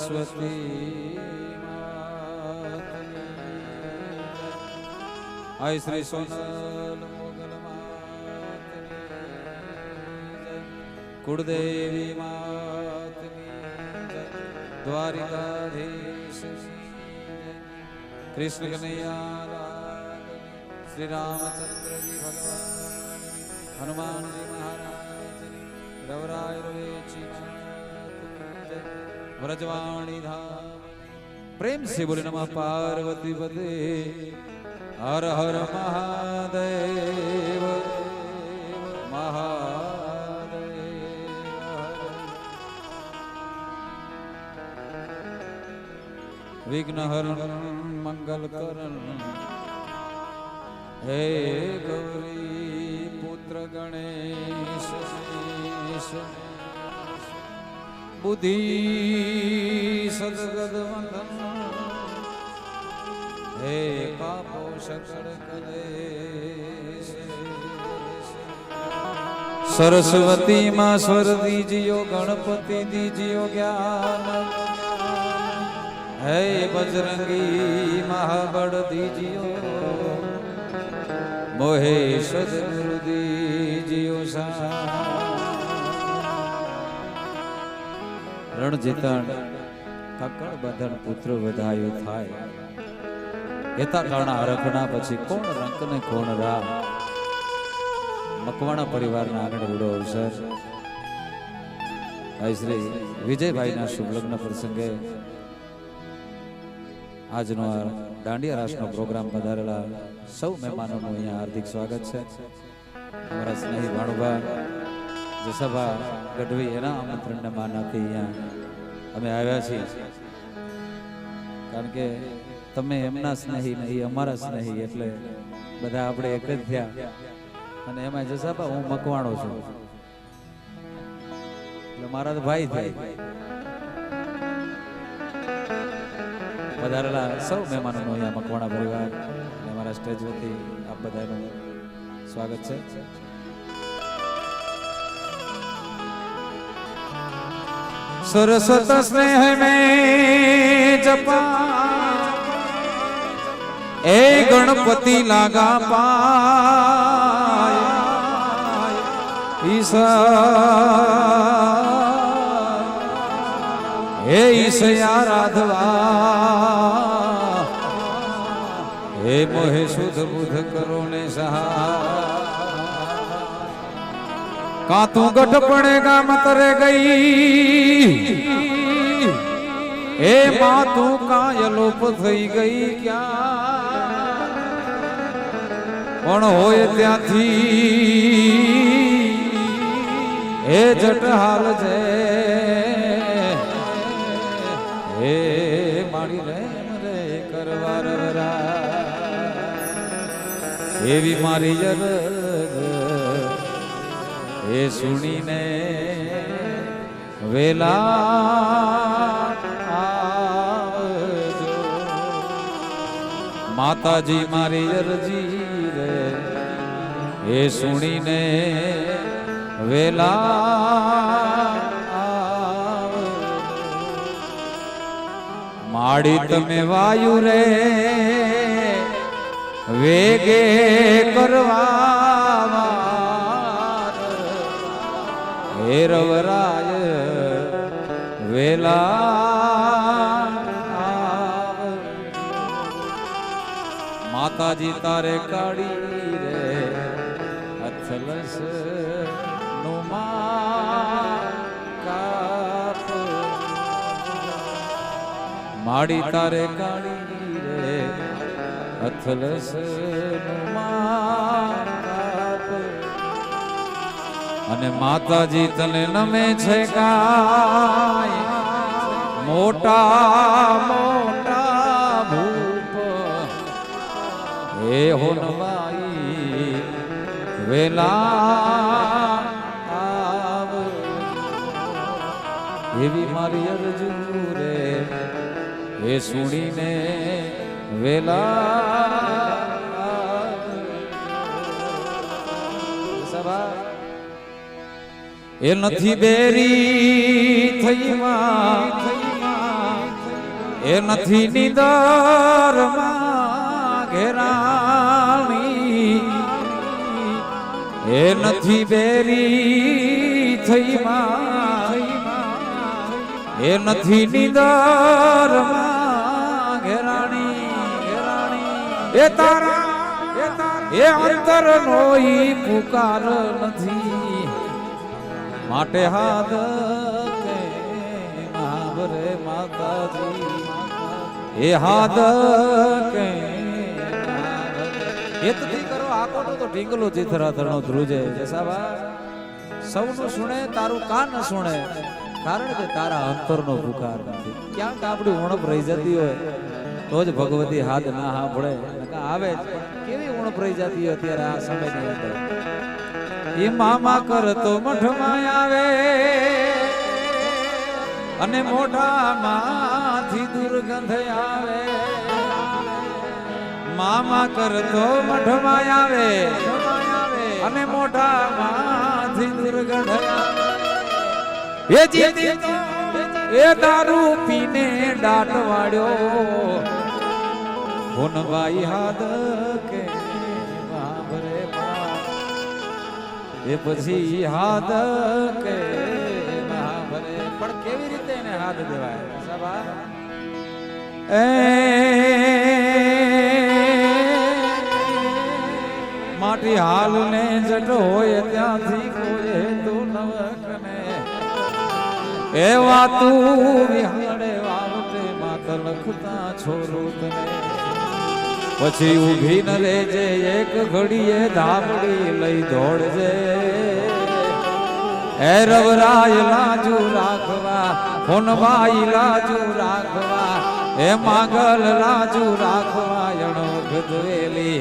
સરસ્વતી આય શ્રી સોનલ મોગલ કુળદેવી માતની દ્વારિકાધીશ કૃષ્ણ કનૈયા શ્રી રામચંદ્રજી ભગવાન હનુમાનજી મહારાજ રવરાય રવેચી વ્રજવાણી ધામ પ્રેમ से बोले नमः पार्वती पते हर हर महादेव महादेव विघ्न हरण मंगल करण हे गौरी पुत्र गणेश बुद्धि सदगद वंदन हे कापो शकड़ कलेश सरस्वती मां स्वर दीजियो गणपति दीजियो ज्ञान हे बजरंगी महाबड़ दीजियो मोहे सदगुरु दीजियो सा रणजितन ककड़ बंधन पुत्र बधायो थाय हेता कारणा हरखना पछी कोण रंक ने कोण रा मकवाणा परिवार ना आंगण उड़ो अवसर भाई श्री विजय भाई ना शुभ लग्न प्रसंगे आज नो दांडिया रास नो प्रोग्राम पधारेला सौ मेहमानों नु अहींया हार्दिक स्वागत छे हमारा स्नेही भाणुभा जसभा गढ़वी एना आमंत्रण ने मान आपी अहींया अमे आव्या छीए कारण के तमे एमना स्नेही नहीं अमारा स्नेही एटले बधा आपणे एक ज थया अने एमां जसाबा हूँ मकवाणो छुं એટલે મારા તો ભાઈ થાય પધારેલા સૌ મહેમાનોનું અહીંયા મકવાણા પરિવાર અને અમારા સ્ટેજ વતી આપ બધાનું સ્વાગત છે सरस्वत स्नेह में जपा ए गणपति लागा पाय ईसा हे ईसया राधवा हे मोहे शुद्ध बुध करो ने सहा का तू गठ पड़ेगा मत रे गई ए मां तू कायलोप थई गई क्या पण होय त्यांथी ए जटहाल जे ए माड़ी रे रे करवार वरा एवी मारी जर ए सुनी ने वेला आवजो माताजी मारी अरजी रे ए सुनी ने वेला आवजो माड़ी तमे वायु रे वेगे करवा हे रवराय वेला माताजी तारे काड़ी रे अथलस नुमा काप माड़ी तारे काड़ी रे अथलस नुमा અને માતાજી તને નમે છે ગાય મોટા મોટા ભૂપ હે હોનવાઈ વેલા આવ એવી મારી અરજુ રે એ સુણીને વેલા સભા એ નથી બેરી થઈ માં એ નથી નિદર ઘેરાણી એ નથી બેરી થઈ એ નથી નિદર ઘેરાણી એ તારા એ અંતર નો પુકાર નથી માટે હાથ કે મહાવરે માતાજી એ હાથ કે હેતથી કરો આકોનો તો ઢીંગલો ચિથરા ધરણો ધ્રુજે જસાબા સૌનું સુણે તારું કાન સુણે કારણ કે તારા અંતરનો પુકાર નથી ક્યાંક આપણી ઉણપ રહી જતી હોય તો જ ભગવતી હાથ ના સાંભળે આવે કેવી ઉણપ રહી જતી હોય અત્યારે આ સમયની અંદર એ મામા કરતો મઠમાં આવે અને મોઢામાંથી દુર્ગંધ આવે મામા કરતો મઠમાં આવે અને મોઢામાંથી દુર્ગંધ આવે એ જીતી એ દારૂ પીને દાટ વાળ્યો હોનભાઈ હાથ કે બાબરે એ પછી હાથ કે બાબરે પણ કેવી રીતે એને હાથ દેવાય સભા એ માટી હાલ ને જટ હોય ત્યાંથી કોઈ તો નવકને એ વાતું વિહાડે વાવટે માત લખતા છોરું તને પછી ઊભી ન રહેજે એક ઘડીએ ધાબડી લઈ દોડજે એ રવરાય લાજુ રાખવા હોનભાઈ લાજુ રાખવા એ માંગલ લાજુ રાખવા અણોખ વેલી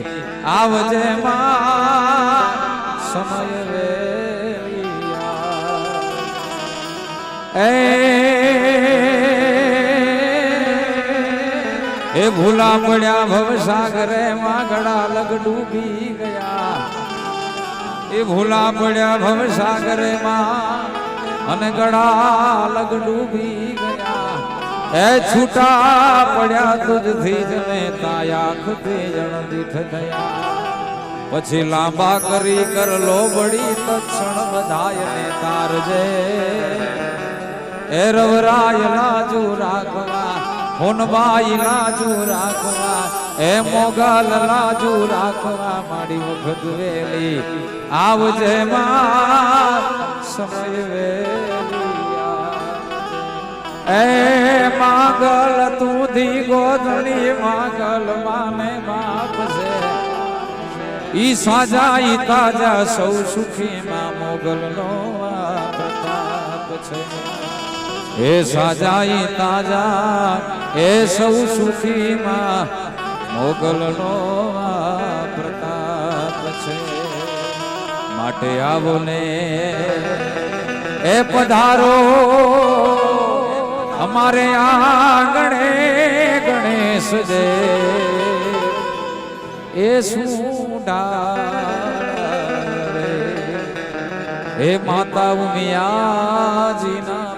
આવજે માં સમય વેલી એ ભૂલા પડ્યા ભવસાગરે માં ગળા લગ ડૂબી ગયા એ ભૂલા પડ્યા ભવસાગરે માં અને ગળા લગ ડૂબી ગયા એ છૂટા પડ્યા તુજથી જને તાયા ખતે જણ દીઠ થયા પછી લાંબા કરી કર લોબડી તક્ષણ બધાય ને તારજે એ રવરાય લાજુ રાખવા હોનબાઈ લાજુ રાખવા એ મોગલ લાજુ રાખવા મારી વખત વેલી આવજે માં સમય વેલી એ માગલ તું ધી ગોધણી માગલ માને બાપ છે ઈ સાજા ઈ તાજા સૌ સુખી માં મોગલ નો પ્રતાપ છે એ સાજાઈ તાજા એ સૌ સુખી માં મોગલ નો પ્રતાપ છે માટે આવો ને એ પધારો અમારે આંગણે ગણેશ દે એ સુડા એ માતા ઉમિયાજી ના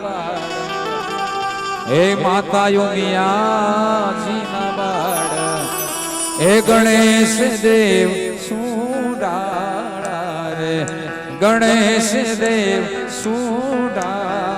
એ માતા ઉમિયાજી ના બાળ એ ગણેશ દેવ સુડાળા રે ગણેશ દેવ સુડાળા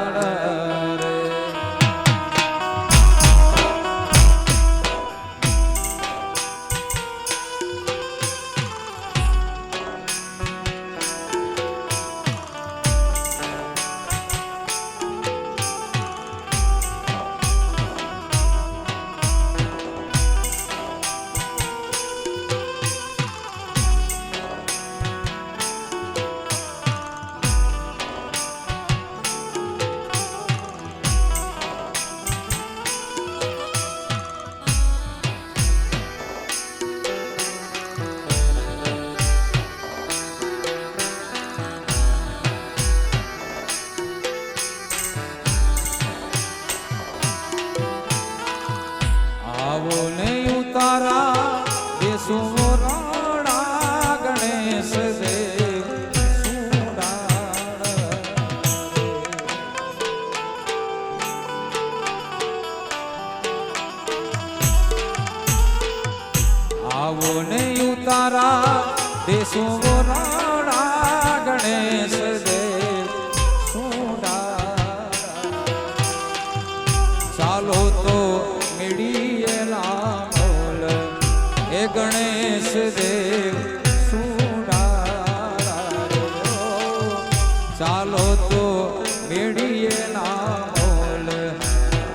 આવો ને ઉતારા દેશો રાણા ગણેશ દેવ સુડા ચાલો તો મેળીએલા મોલ એ ગણેશ દેવ સુડા ચાલો તો મેળીએલા મોલ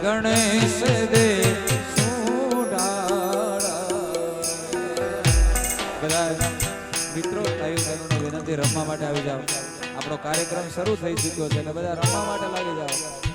ગણેશ દેવ મિત્રો આયોજકોને વિનંતી રમવા માટે આવી જાઓ. આપણો કાર્યક્રમ શરૂ થઈ ચૂક્યો છે અને બધા રમવા માટે લાગી જાઓ.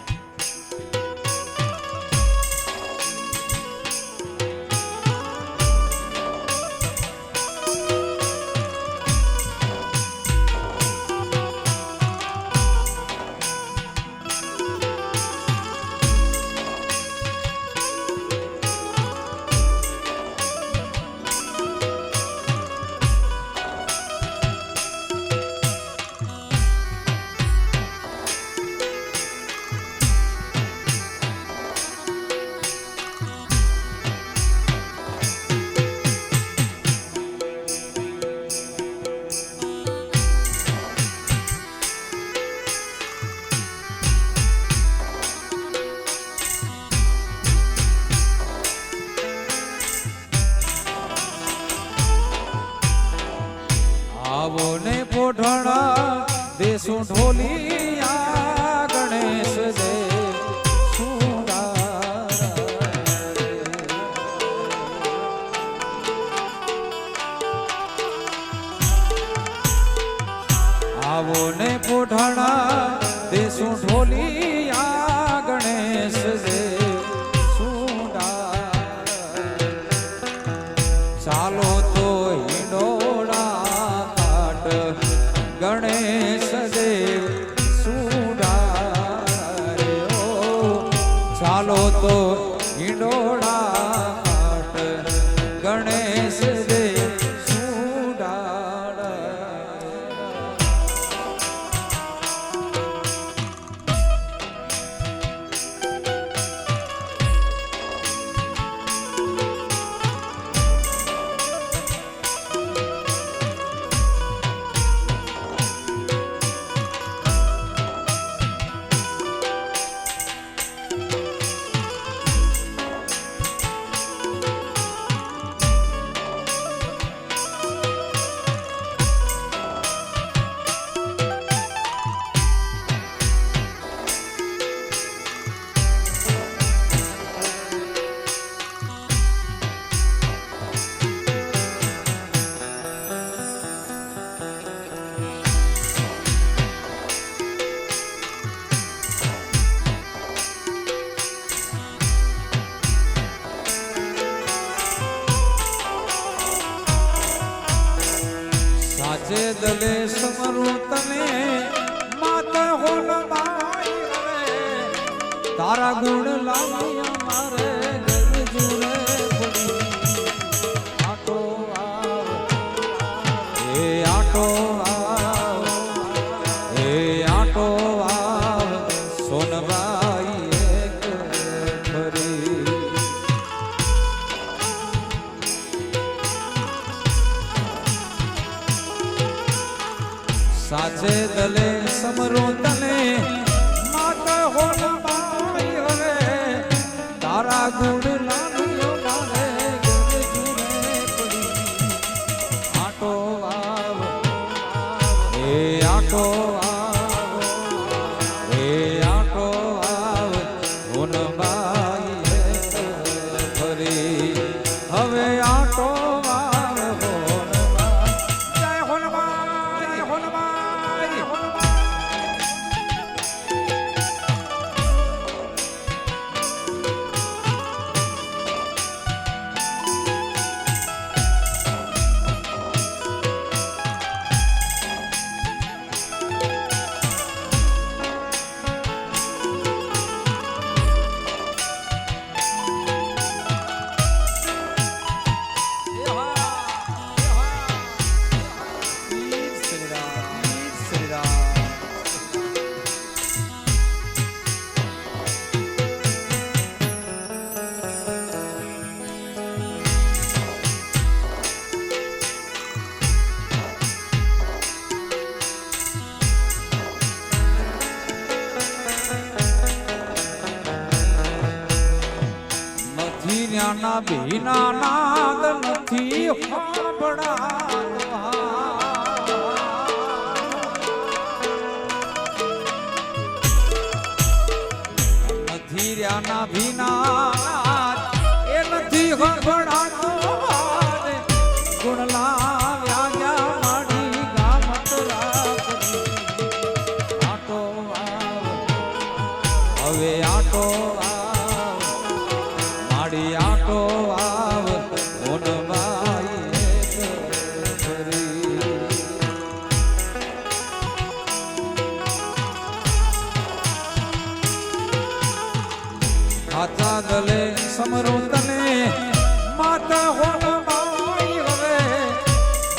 આવો ને પોઢણા દેશું ઢોલિયા ગણેશ દેવ સુડા આવો ને પોઢણા દેશું ઢોલિયા ગણેશ દેવ સુડા ચાલો તો ગણેશ દેવ સુડા ચાલો તો હિંડોળા ગણેશ દેવ સુડા સાચે દલે સમરું તને માતા હોલ માઈ રે તારા ગુણ લાવ્યા મારે ગરજુરે પડી આટો આવ એ આટો આવ એ આટો આવ સોનબાઈ એક ફરી સાચે દલે સમરો તને માતા હોલ માઈ હવે તારા ગુણ લાવ્યો મારે ગરજુરે પડી આટો આવ એ આટો આવ એ આટો આવ હોનબાઈ ફરી હવે આટો ભીના નાદ નથી સાંભળાતો નથી રહ્યા ભીના એ નથી સાંભળાતો ગુણલા વ્યાજા માડી ગામત રાખી આટો હવે આટો માડી આટો આવ હાથા ગલે સમરો તને માતા હોન માઈ હવે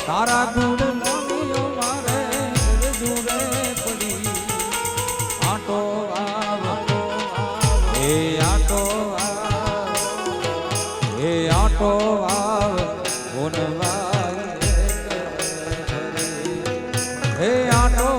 તારા ગુણ નામીઓ મારે જુરે પડી આટો આવ એ આટો એ આટો આવ હોનવાઈ એ આટો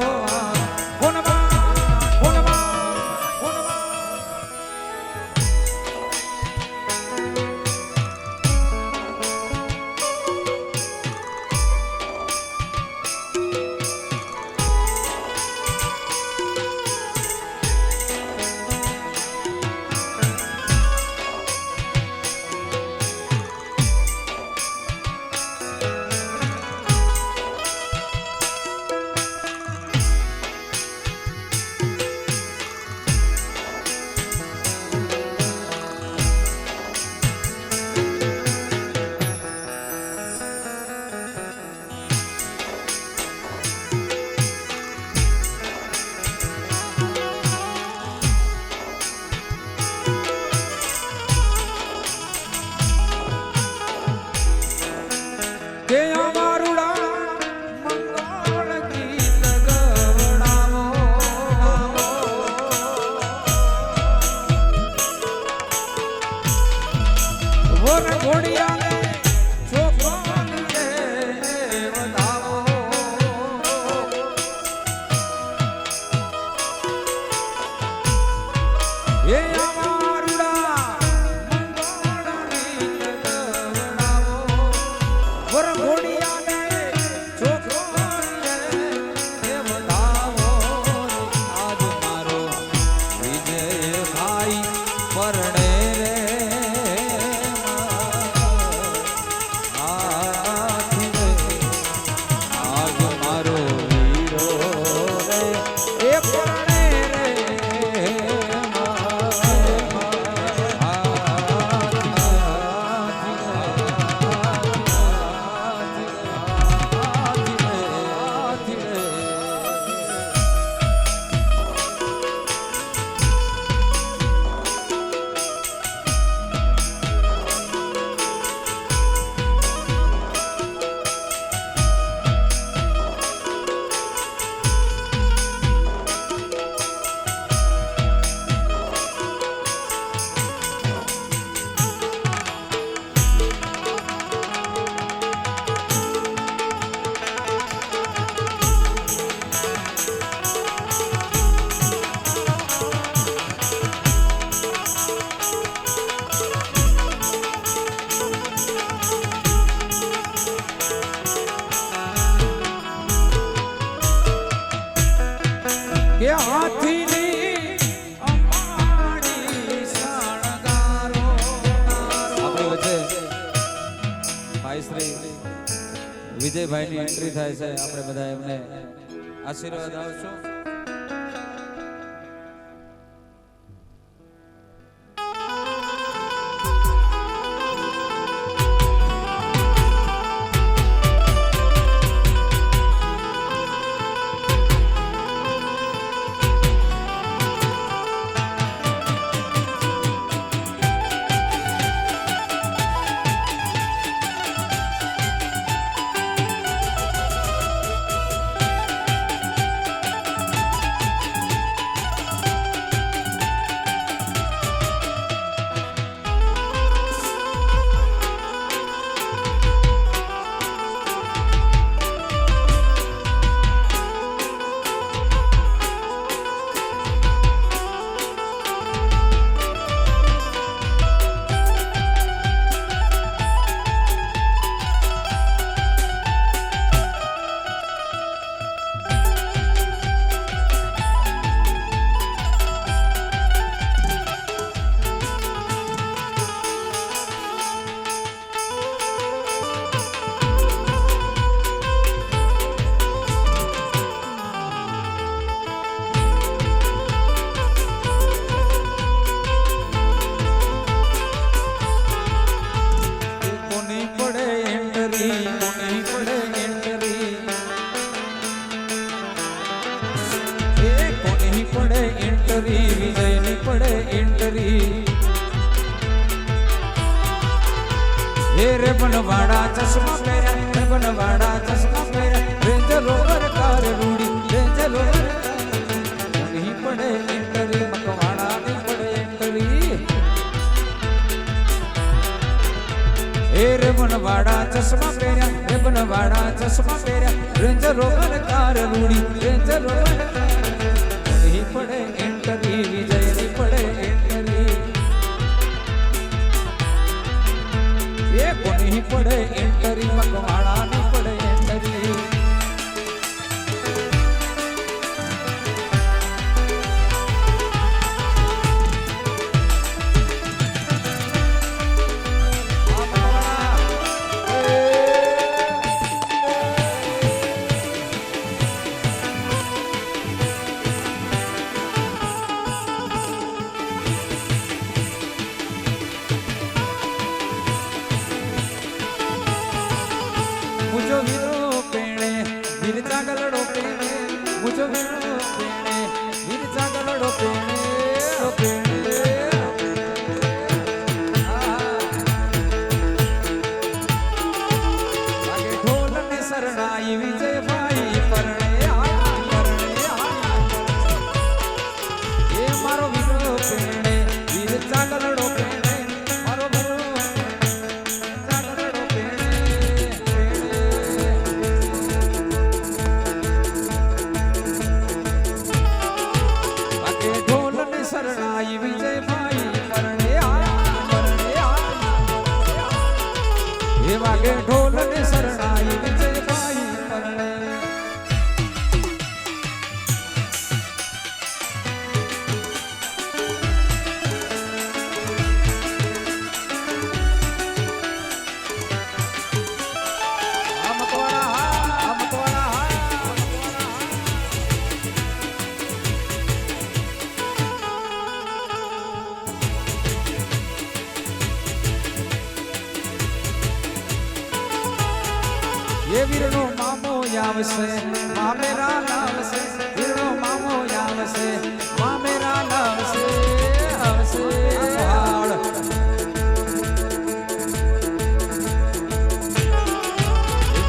વિજયભાઈ ની એન્ટ્રી થાય છે આપણે બધા એમને આશીર્વાદ આપશું કોની પડે એન્ટરી એ કોની પડે એન્ટરી વિજયની પડે એન્ટરી એ રે બનવાડા ચશ્મા પહેર્યા રે બનવાડા ચશ્મા પહેર્યા રેન્જ રોવર કાર રૂડી રેન્જ રોવર કોની પડે એન્ટરી મકવાડાની પડે એન્ટરી એ રે બનવાડા ચશ્મા પહેર્યા રે બનવાડા ચશ્મા પહેર્યા રેન્જ રોવર કાર રૂડી રેન્જ રોવર કોની પડે એન્ટરી વિજયની પડે એન્ટરી એ કોની પડે એન્ટરી મકવાડાની પડે એન્ટરી मुझो वीरो पेणे वीर जागलड़ो पेणे मुझो वीरो पेणे वीर जागलड़ो पेणे रो पेणे आगे ढोल ने शरणाई विजय भाई परणे ये मारो वीरो पेणे वीर जागलड़ो पेणे मारो वीरो जागलड़ो पेणे शरणाई विजय भाई परणे हे वागे ढोल ने शरणाई विजय भाई परणे ये वीरनो मामो यावसे मामेरा लावसे वीरनो मामो यावसे मामेरा लावसे आवसे हाड़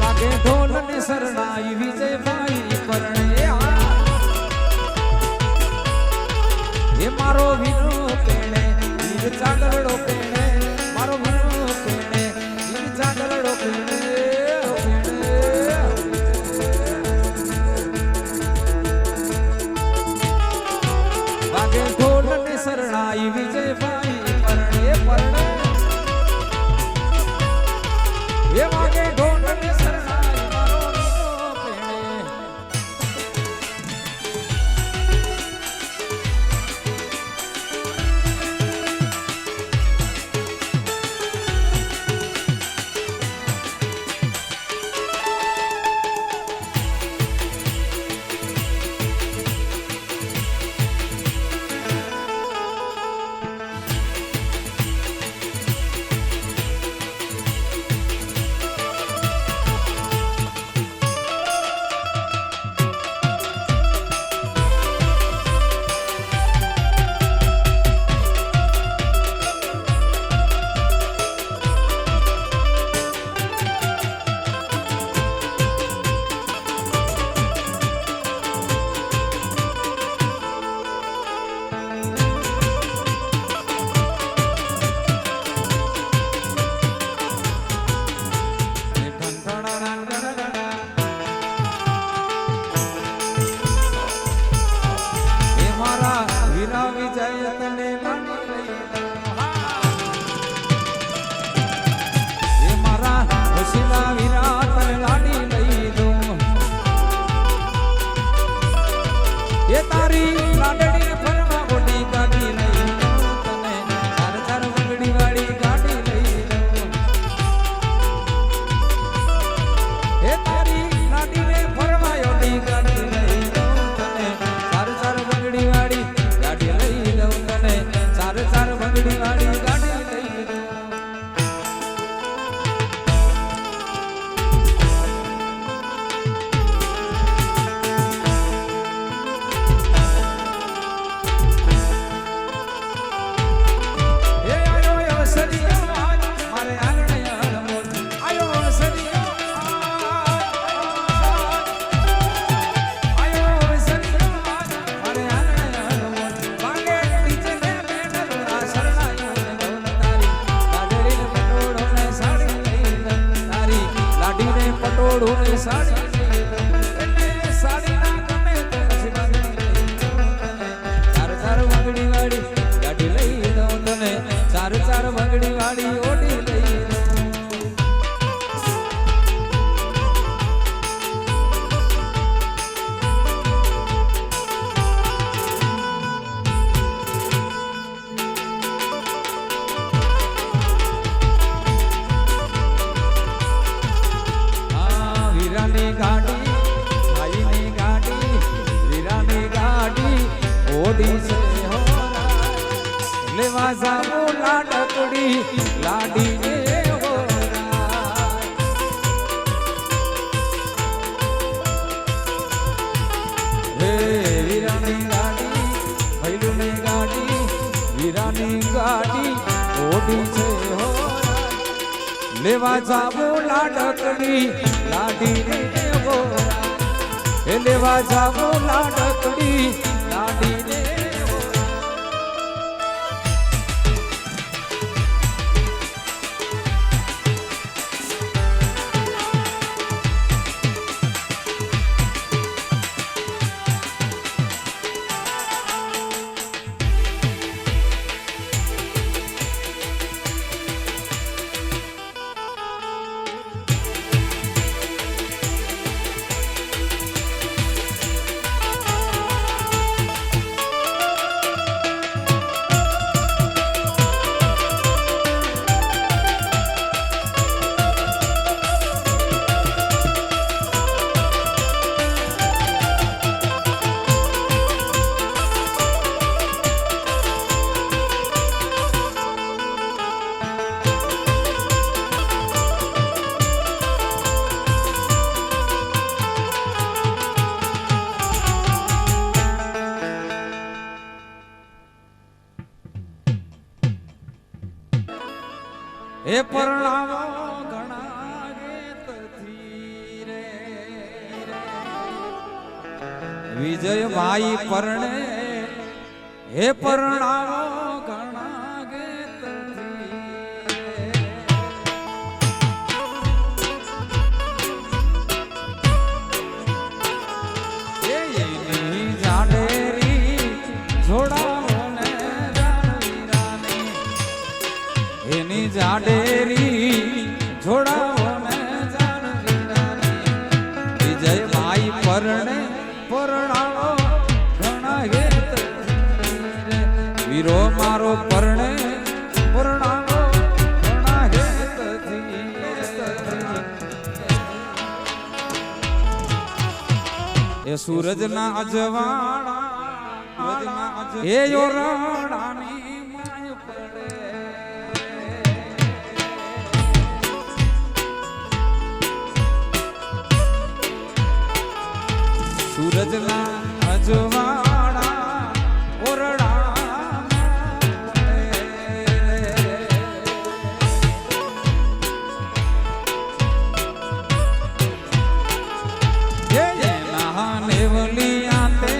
वागे ढोल ने शरणाई विजय भाई परणे ये मारो वीरो पेणे वीर जागलड़ो पेणे मारो वीरो पेणे वीर जागलड़ो पेणे ढोल ने शरणाई विजय भाई परणे परणे ये वागे ढोल ने शरणाई मारो वीरो पेणे મોડું ને સાડી સાડી ના ગમે તો ચાર ચાર વગડી વાળી ગાડી લઈ દઉં તને ચાર ચાર વગડી વાળી ઓડી લઈ લેવા જાવું લાડકડી લાડી ને વીરાની ગાડી ભૈલુની ગાડી વીરાની ગાડી ઓડી છે હો લેવા જાવું લાડકડી લાડી ને લેવા જાવું લાડકડી લાડી ને એ પરણાવો ઘણા ગેતથી રે વિજયભાઈ પરણે હે પરણાવો ઘણા ગેતથી એની જાડેરી જોડાવો ને જાનવીરાની એની જાડેરી જોડાવો ને જાનવીરાની વિજયભાઈ પરણે પરણાવો ઘણા હેત વીરો મારો પરણે પરણાવો ઘણા હેત એ સૂરજના અજવાળા એ યોરાણાની માય પડે સૂરજના અજવાળા ઓરડા નેવલિયા તે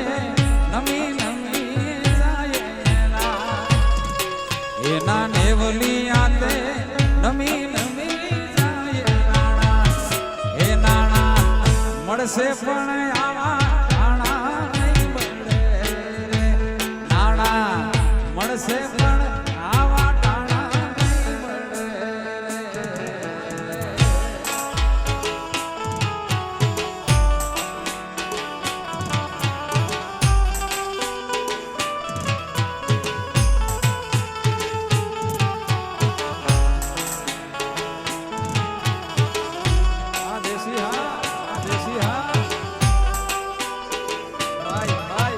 નમી નમી જાય એના નેવલિયા તે નમી નમી જાય નાણા એ નાણા મળશે પણ આવા મળશે પણ આવા ટાણા નહીં મળે આ દેશી હા ભાઈ ભાઈ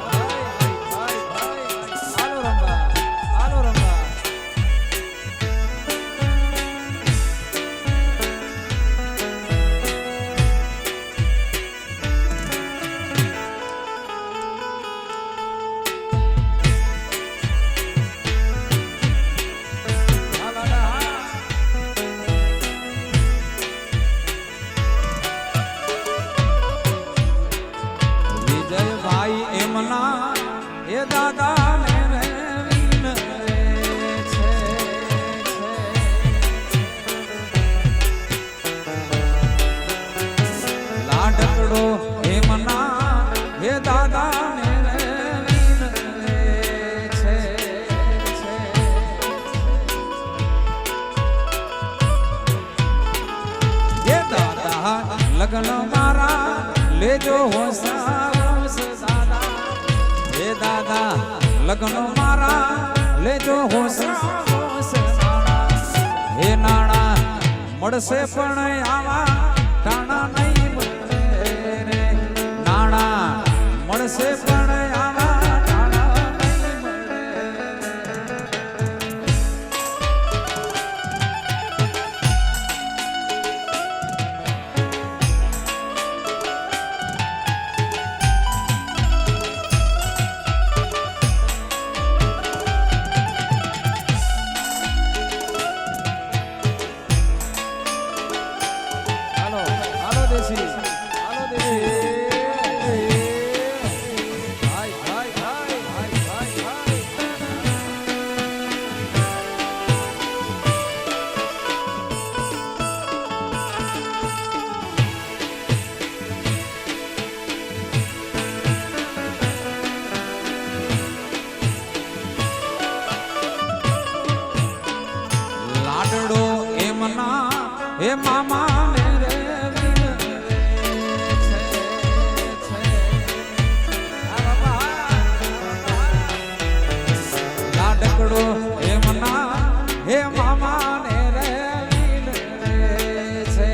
ભાઈ ભાઈ આલો રંગા વિજયભાઈ એમના એ દાદા ને રેવીન રે છે લગ્ન મારા લેજો હોશ દાદા હે દાદા લગ્ન મારા લેજો હોશ હે નાણા મળશે પણ આવા ટાણા નહીં મળે રે નાણા મળશે પણ આવા ટાણા નહીં મળે હે મામા મેરે લાડકડો હે મના હે મામા ને રે છે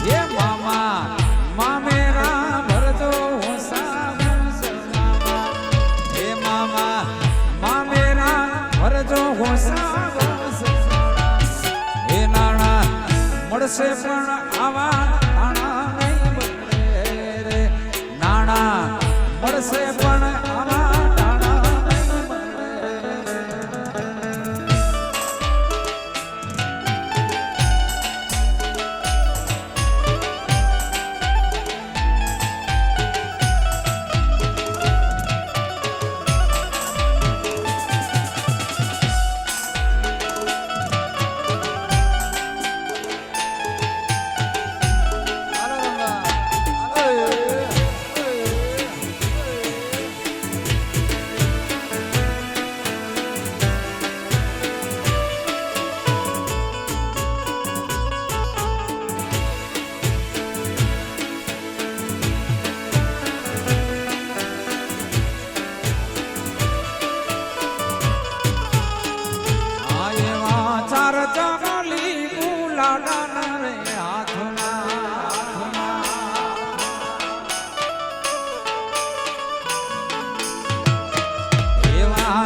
હે મામા મામેરા ભરજો હે મામા ભરજો હે નાણા મળશે પણ આવા નાણા નહીં મળે રે નાણા મળશે પણ આવા નાણા નહીં મળે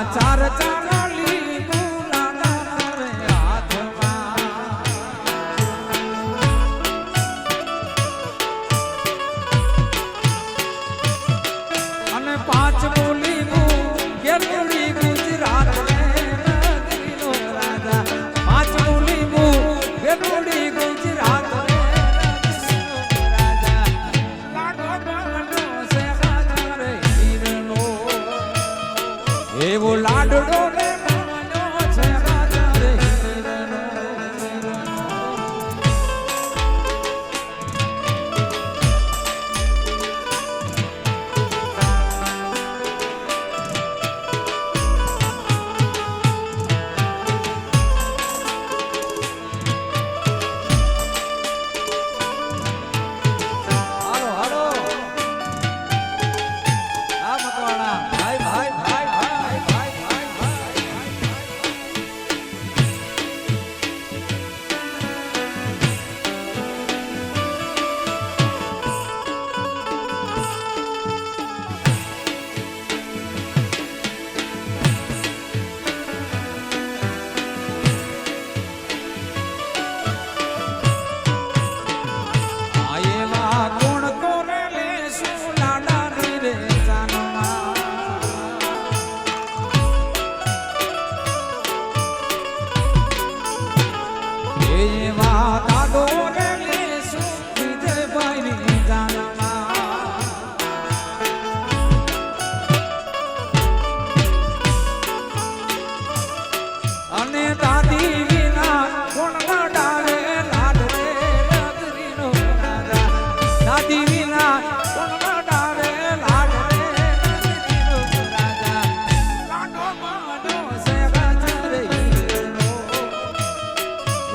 ચાર ચાલી ગુલાના રે હાથમાં અને પાંચ બોલી ગેલડી ગુજરાત નગરીનો રાજા પાંચ બોલી ગેલડી ગુજરાત એવો લાડડો ને માનો છે રાજા રે હાલો હાલો આ મકવાણા ભાઈ ભાઈ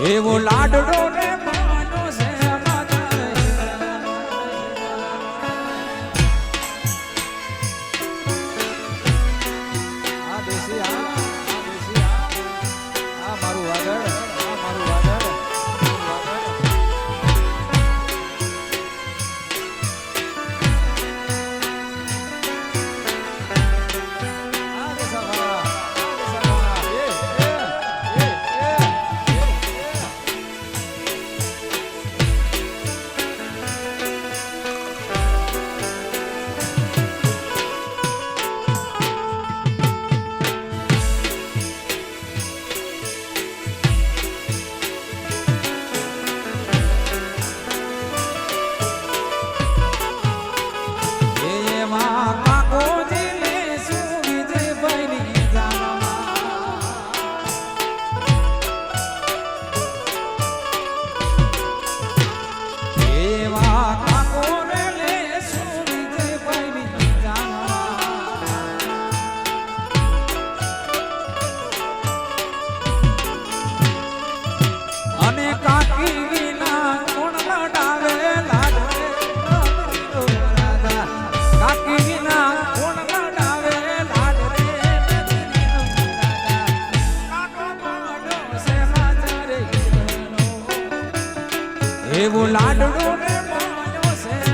એવો લાડડો ને માનો છે મારું વાગડ એવો લાડડો ને માનો છે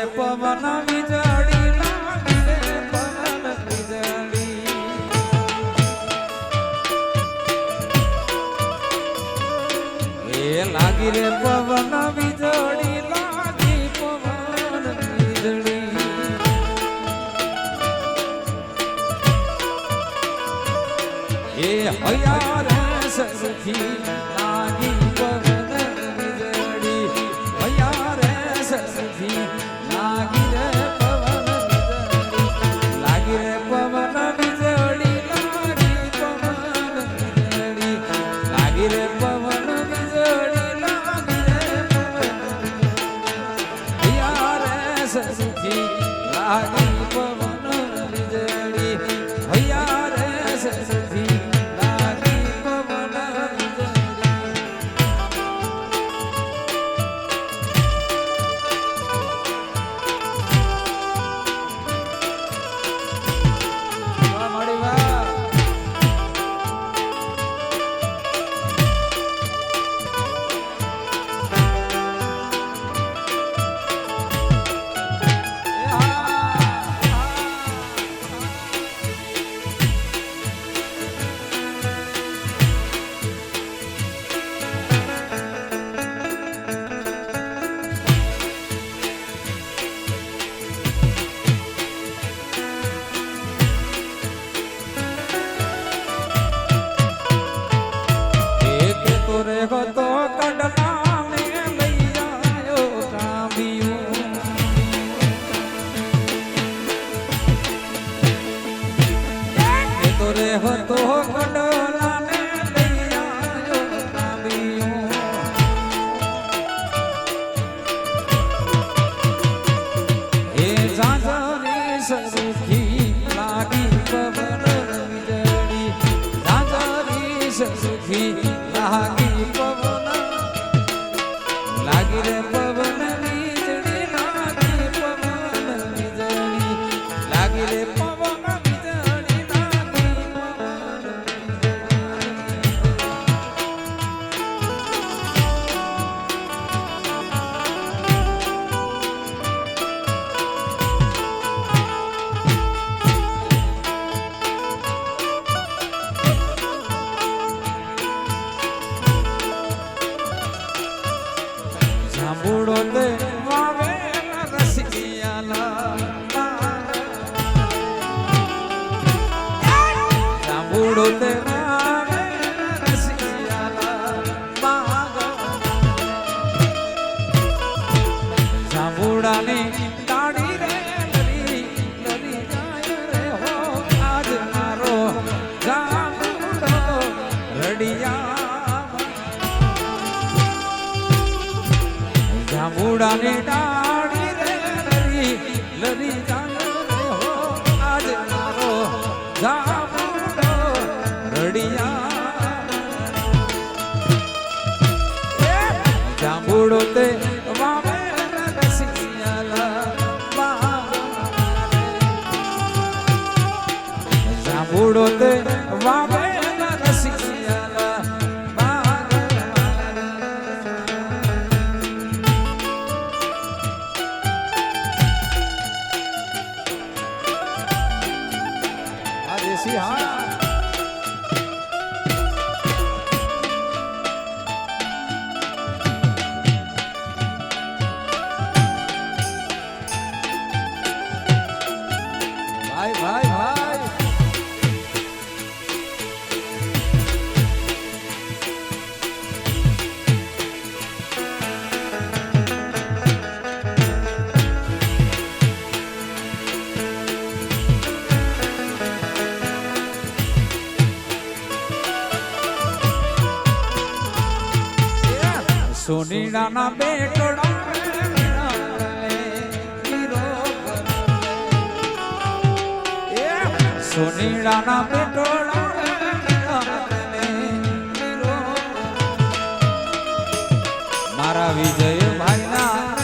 પવન વીજળી લાગી રે પવન વીજળી એ લાગી રે પવન વીજળી લાગી પવન વીજળી એ હૈયા રે સખી લાગી પવન વીજળી હૈયા રે સખી લાગી રે પવન વીજળી લાગી રે પવન વીજળી લાગી રે પવન વીજળી લાગી રે હૈયા રે સખી લાગી પવન વીજળી હૈયા રે સખી લાગી પવન સખી લાગી પવન લાગી રે પવન વીજળી લાગી પવન વીજળી લાગી રે પવન વીજળી લાગી પવન જાંબુડાની ડાળી રે લરી લરી જાય રે હો આજ મારો જાંબુડો રડિયા જાંબુડો તે વાવે જાંબુડો તે વાવે ભાઈ ભાઈ ભાઈ સોનીડાના બેટોડા સોનીડાના બેટોડા મારા વિજય ભાઈના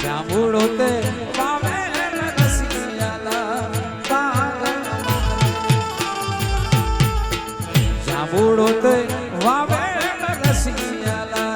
જાંબુડો તે વાવે જાંબુડો તે વાવે રસિયાલા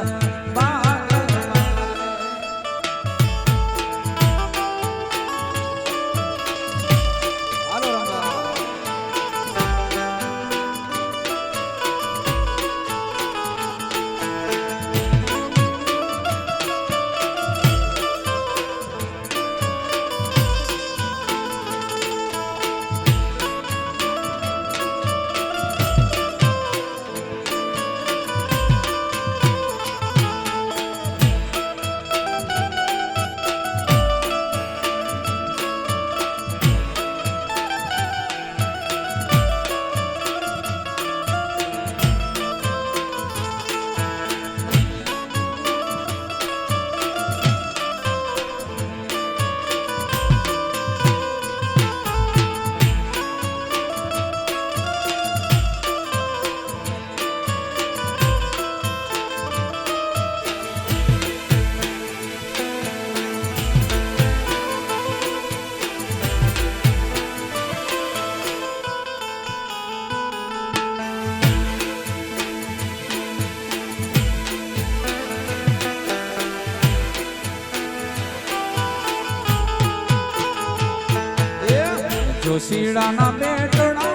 જોશીડાના બેટોડા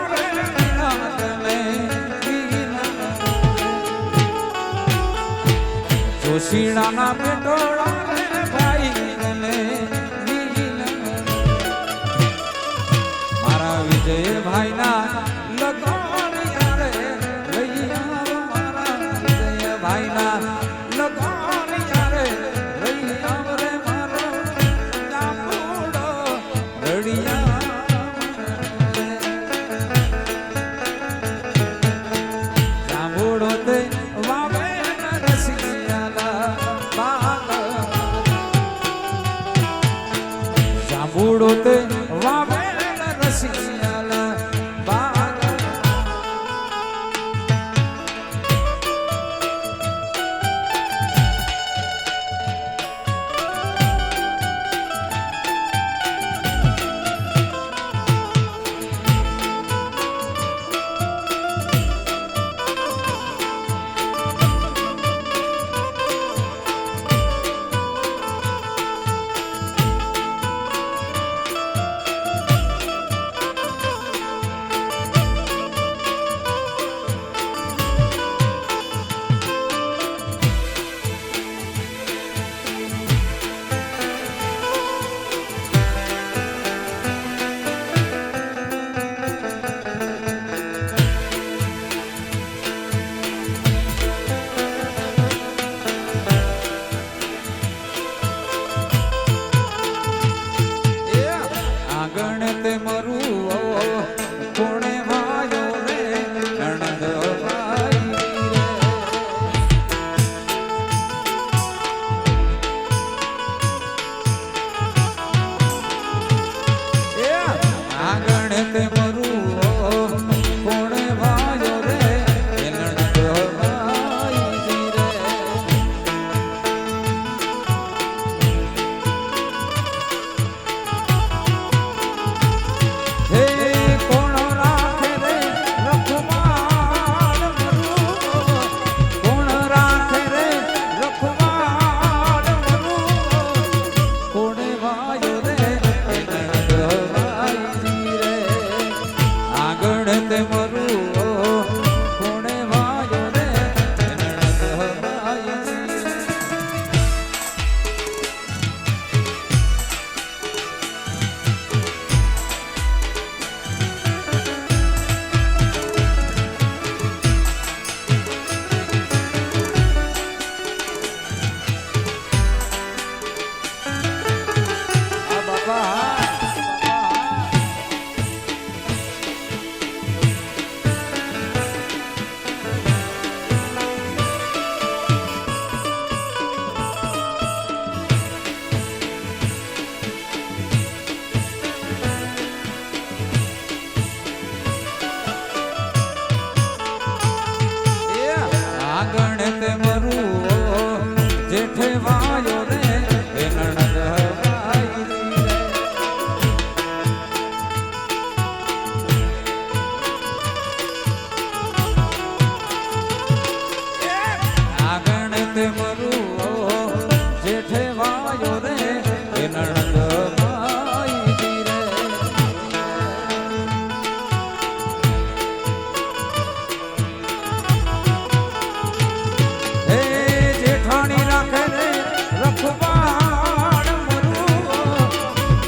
જોશીડાના બેટોડા ભાઈ મારા વિજય ભાઈના લગોણિયા રે લઈ આવો મારા વિજય ભાઈના લગોણિયા રે લઈ આવો રે મારો જાંબુડો રડિયા વાવે રસિયાલા બાગ આગળ તે મરું કોણે વાયો રે નણંદ આગળ તે મરું કોણે વાયો રે નણંદ જેઠે વાયો રે નણંદ આગળ તે મરું જેઠે વાયો રે નણંદ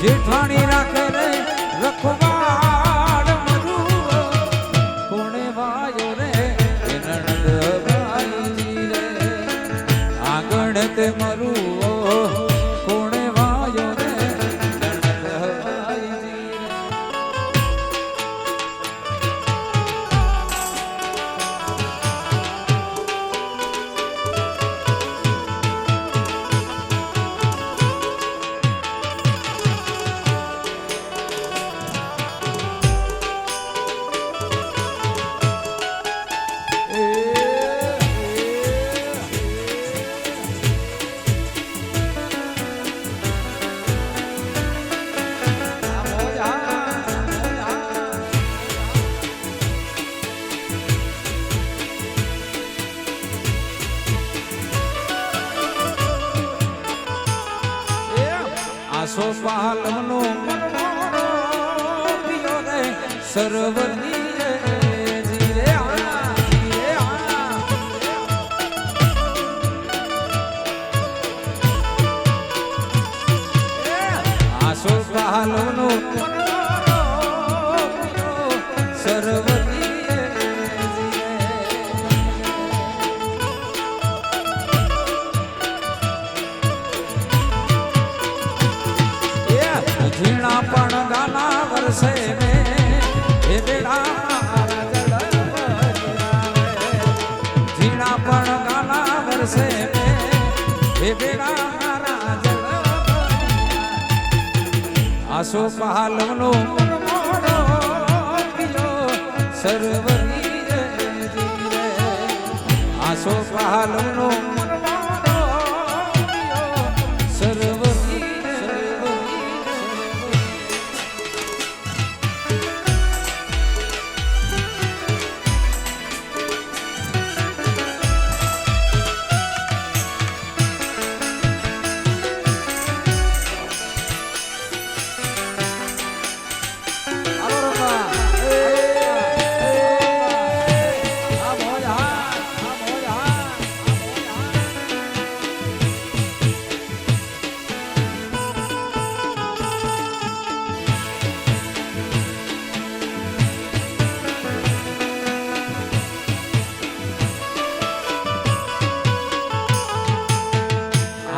જેઠાણી રાખે રે રખવાડ મરું કોણે વાયો રે નણંદ ભાઈ રે આગળ તે મરું કોણે વાયો રે નણંદ ભાઈ આસો પાલવનો પિયો રે સર્વની જીરે આસો પાલવનો સર્વની ઝીણા પણ ગાના વરસે મે એ બેડા ઝીણા પણ ગાના વરસે મે એ બેડા આસો પાલવનો સર્વની આસો પાલવનો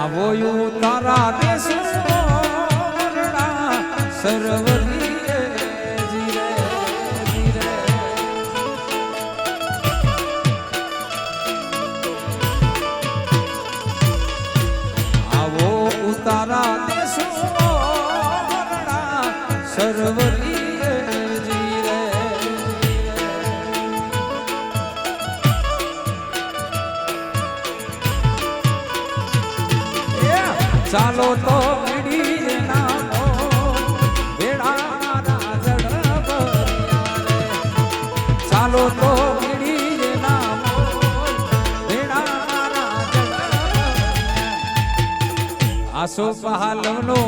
આવોયું તારા દેશ સર્વની સરવરીએ જીરે ચાલો તો મીડી નામો ભેડાના જડબરિયા ચાલો તો મીડી નામો ભેડાના જડબરિયા આસો પહાલવનો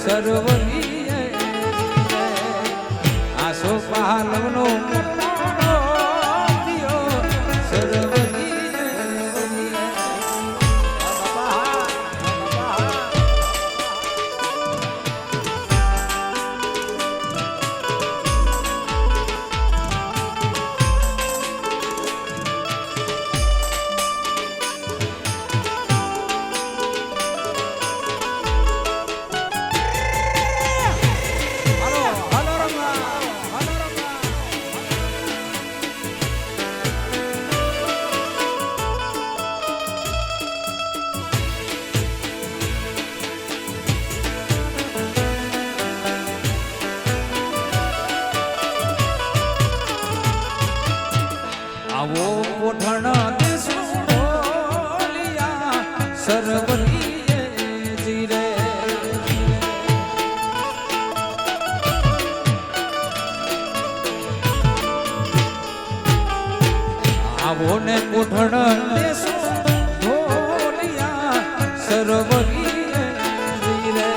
સરવરીએ આસો પહાલવનો આવો કોઠણ દેશું બોલિયા સરવરીએ જીરે આવો ને કોઠણ દેશું બોલિયા સરવરીએ જીરે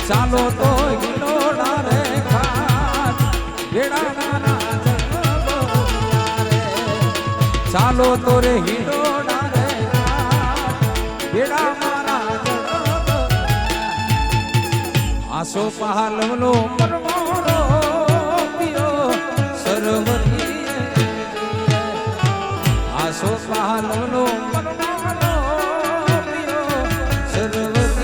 ચાલો તો હિલોડા રે ખાટ ભેડાના જડબરિયા રે ચાલો તો રે હિલોડા રે ખાટ ભેડાના જડબરિયા આસો પહાલવનો પરવાળો પિયો સરવરીએ આસો પહાલવનો પરવાળો પિયો સરવરીએ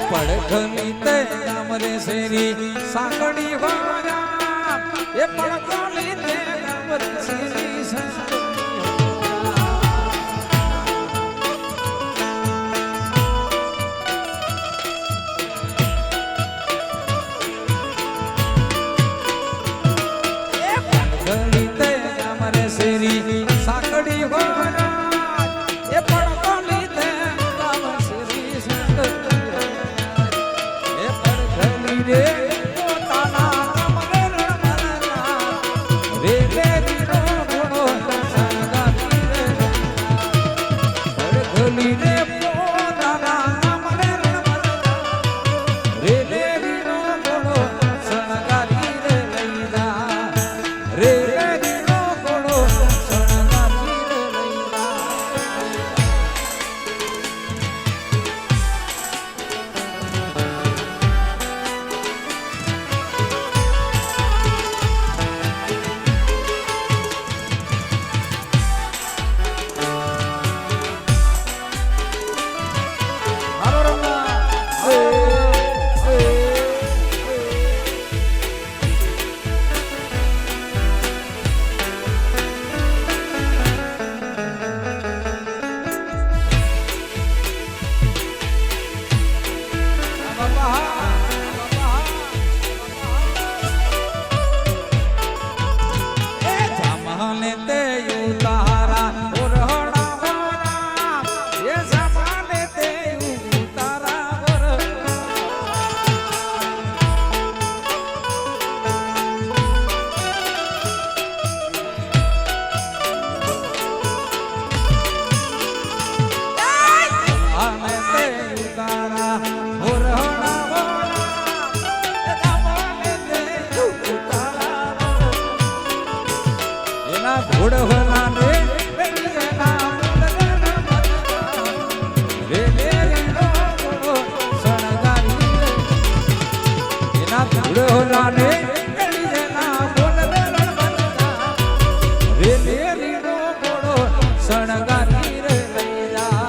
પડખલી તે અમરે શેરી સાંકડી વાળા એ પડખલી તે અમરે શેરી સાંકડી પડખલી તે અમરે શેરી સાંકડી વાળા એ પડખલી તે અમરે શેરી સાંકડી રે પોતાના અમરે રમના રે લેરીનો ઘોડો સંગાતી રે પડખલી રે પોતાના અમરે રમના રે લેરીનો ઘોડો સંગાતી રે લઈદા રે લેરીનો ઘોડો સંગાતી રે લઈદા ડોહલા ને શણગારી રે લઈ જા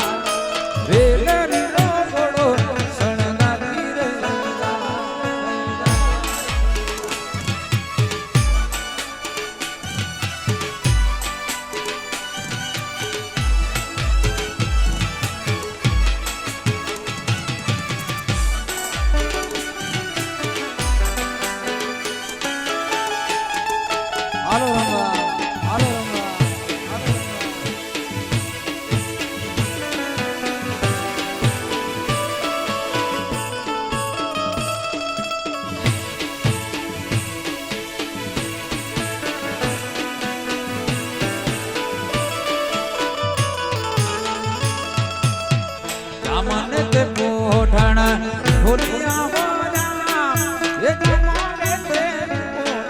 રે લરીનો ઘોડો શણગારી રે લઈ જા હાલો રંગા હાલો રંગા મને તે પોઠાણા ઢોલિયા વાજા એ મને તે પોઠાણા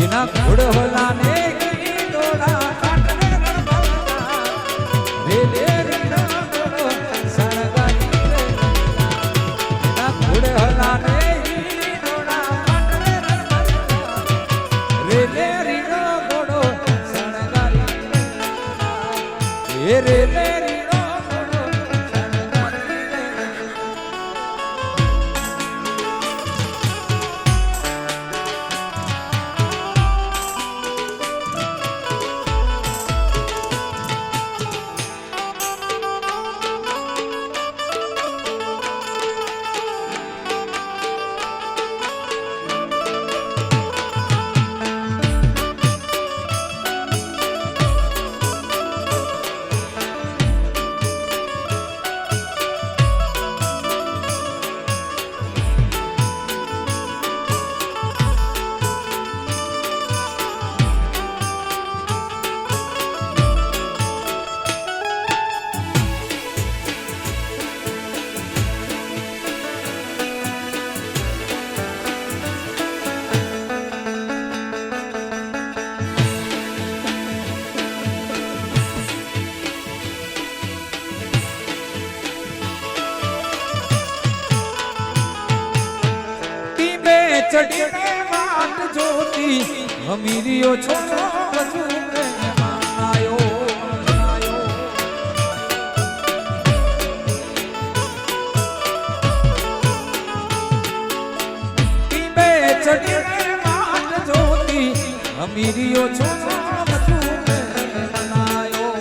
એના ઘોડલા ને ડોળા કાટને રણબલતા રે રે રીના ઘોડો શણગારી રે એના ઘોડલા ને ડોળા કાટને રણબલતા રે રે રીનો ઘોડો શણગારી રે રે રે રીનો ઘોડો શણગારી રે ચડીને વાત જોતી અમીરીઓ છોડો વધુ મહેમાનાયો ટીમે ચડીને વાત જોતી અમીરીઓ છોડો વધુ મહેમાનાયો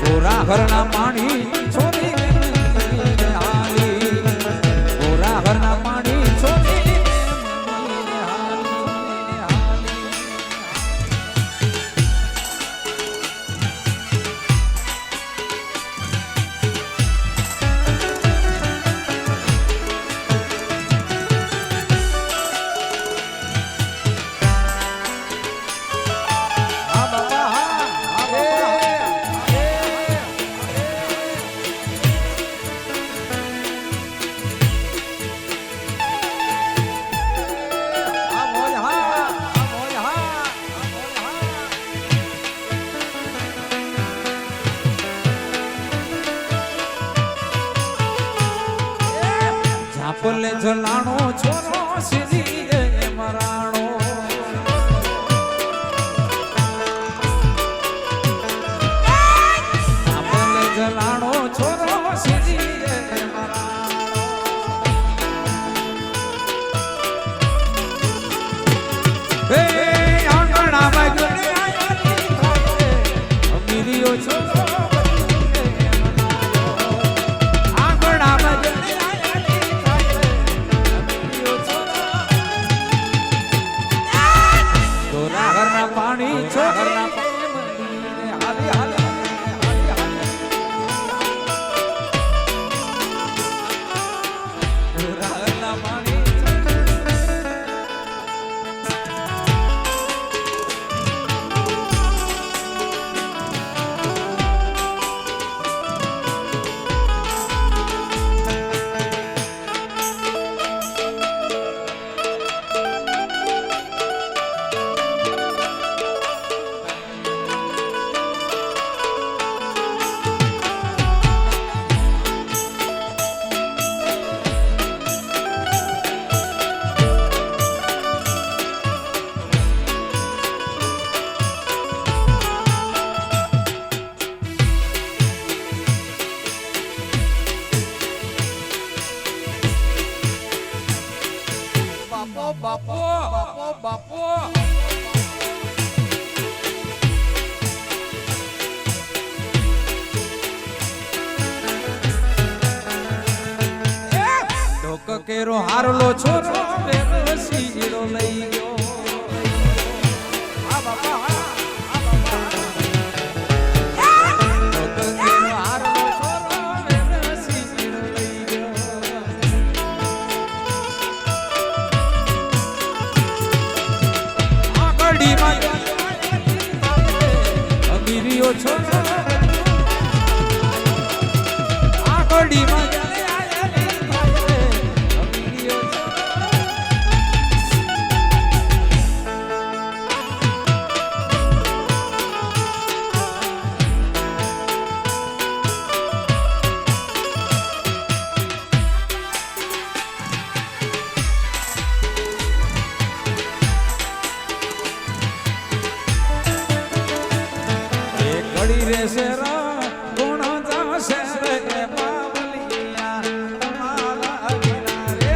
ગોરા ઘરના પાણી છોડી હાલી ગોરા ઘરના પાણી છોડી ઝાપલે જલાણો છોરો સીધી રે મરાણો ઝાપલે જલાણો છોરો સીધી રે મરાણો હે આંગણામાં ગણે આયાની થાય અમીરીઓ છોરો પાણી છોકરા હાલી હાલી પાણી બાપો બાપો ઢોક કેરો હારલો છોરો શીરો લઈ ગયો આ બાપા અમીરીઓ છો આ ગોડીમાં રે શેરા ગુણ જાશે રે બાવલિયા તમારા વિના રે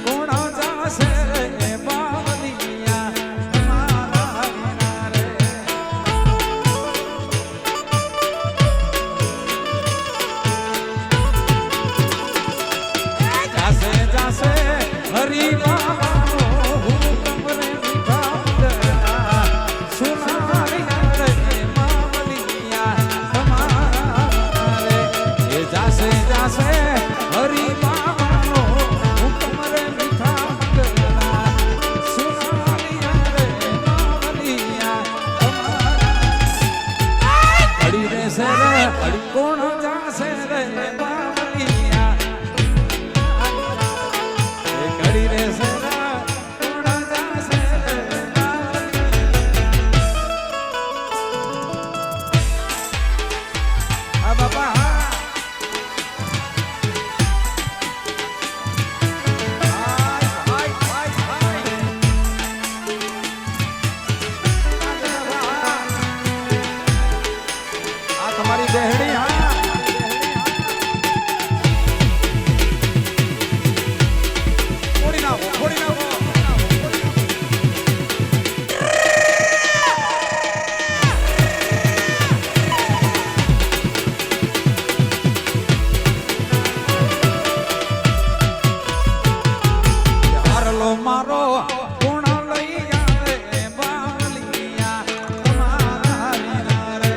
ગુણ જાશે રે બાવલિયા તમારા વિના રે જાસે હરી બાબાનો હુકમ રે મીઠા મંદના સુનારિયા રે માવલિયા તમારા રે એ જાસે હરી બાબાનો હુકમ રે મીઠા મંદના સુનારિયા રે માવલિયા તમારા અડી રે સે રે કોણ જાસે રે માવલિયા રે સરા કોણ જાસે આ બાપા આ તમારી બેહડી હા મારો ગુણ લઈ આવે બાવલિયા તમારા વિના રે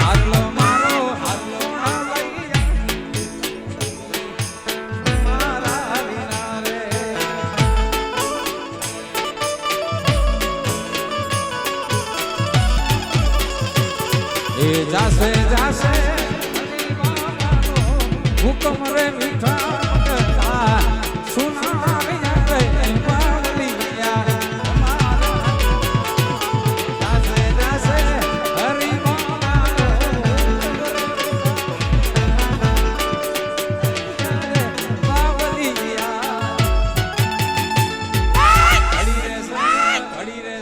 હાલો મારો હાલો લઈ તમારા વિના રે એ જાસે હુકમ રે મીઠા મંદના સુનારિયા રે બાવલિયા તમારા જાસે હરી બાબાનો બાવલિયા ઘડી રે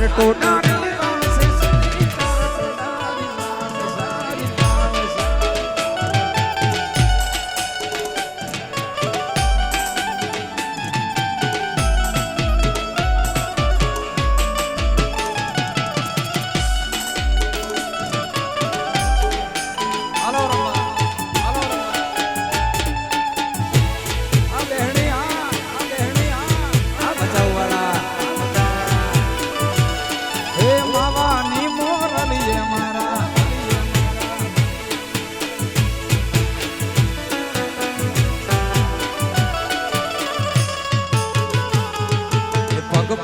ટોટાની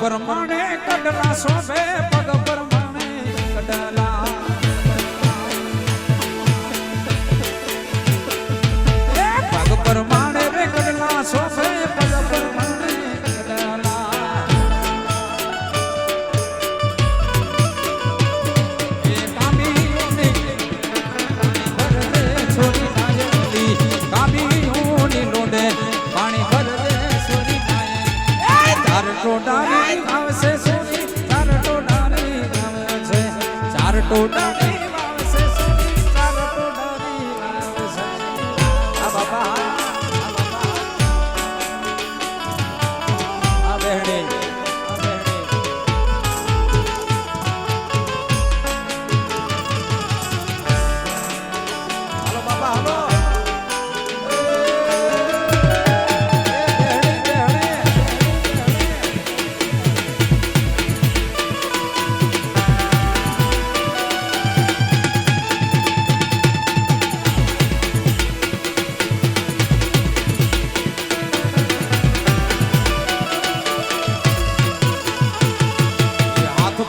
પરમાણે કડલા સોબે પગ પરમાણે કડલા પગ પરમાણે રે કડલા સોબે પગ પરમાણે કડલા એ કામીઓની ભરદે છોડી નાયલી કામીઓની લોડે પાણી ભરદે છોડી નાય ચાર ટોટાની આવશે સોની ચાર ટોટાની આવશે ચાર ટોટાની આવશે સોની ચાર ટોટાની આવશે આ બાબા આ બહેણે હાલો બાબા હાલો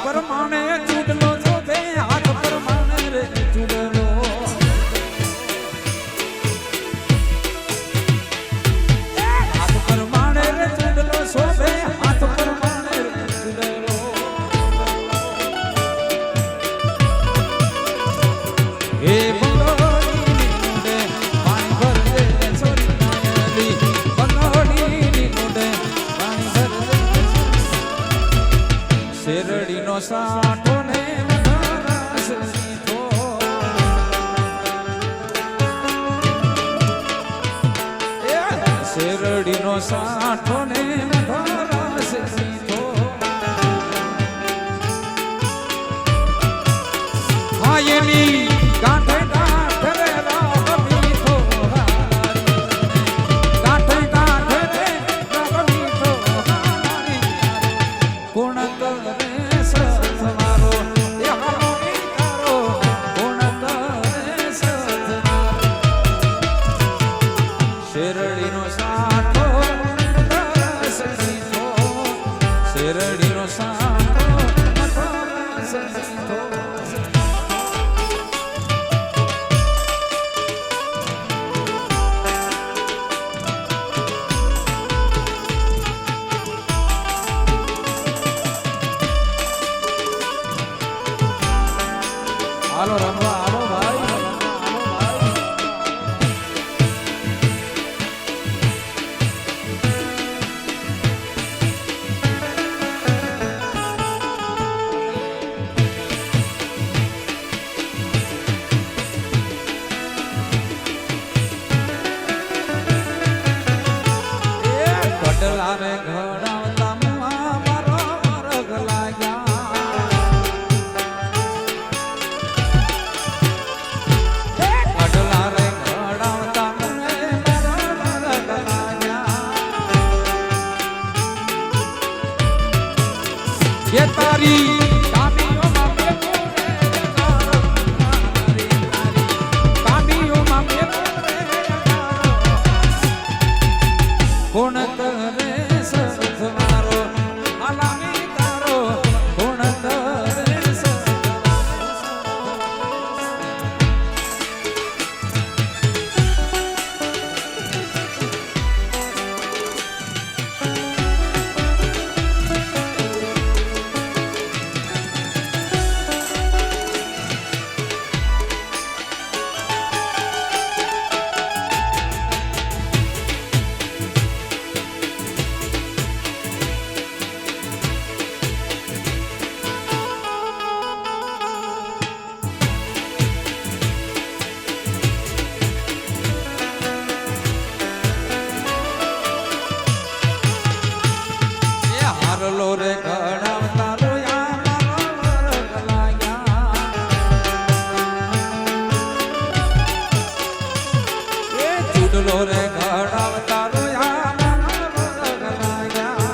પરમાણે ચૂડલો જોબે હાથ પરમાણે રે ચૂડલો હાથ પરમાણે રે ચૂડલો શોભે હાથ પરમાણે રે ચૂડલો હે બંગોળીની નોડે પાણી ભરદે છોરી નાયલી બંગોળીની નોડે પાણી ભરદે શેરડીનો સાઠો ને રસ સીધો શેરડીનો સાઠો ને રસ સીધો હા એની ગાંઠે ગાંઠે રે રાગ મીઠો ગાંઠે ગાંઠે રે રાગ મીઠો કોણ કરે શેરડીનો સાઠો રસ સીધો શેરડીનો સાઠો રસ સીધો હાલો રમવા હાલો ભાઈ કડલા રે ઘડાવતા મુઆ મારો મરગ લાગ્યા કડલા રે ઘડાવતા મને મારો મરગ લાગ્યા એ તારી કામીઓમાં બેઠો રે કામીઓમાં બેઠો રે કોણ કરે સત મારો અલામી તારો કોણ કરે સત રે ઘડાવતા રોયા મારો લાગ્યા એ ચૂડલો રે ઘડાવતા રોયા મારો લાગ્યા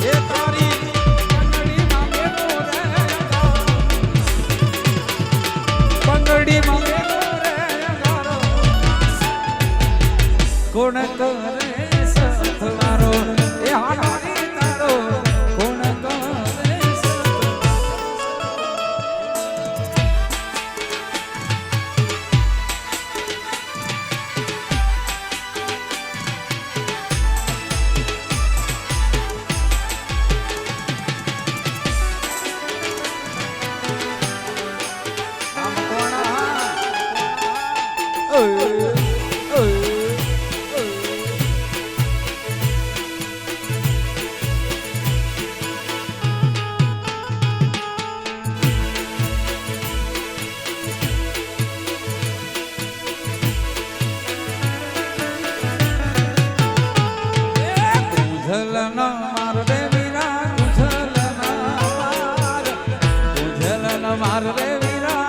એ તારી પંગડીમાં બેઠો રે પંગડીમાં કોણ કરે સથવારો એ હારી તારો કોણ કરે આમ કોણા માર રે વીરા કુંજલન માર રે વીરા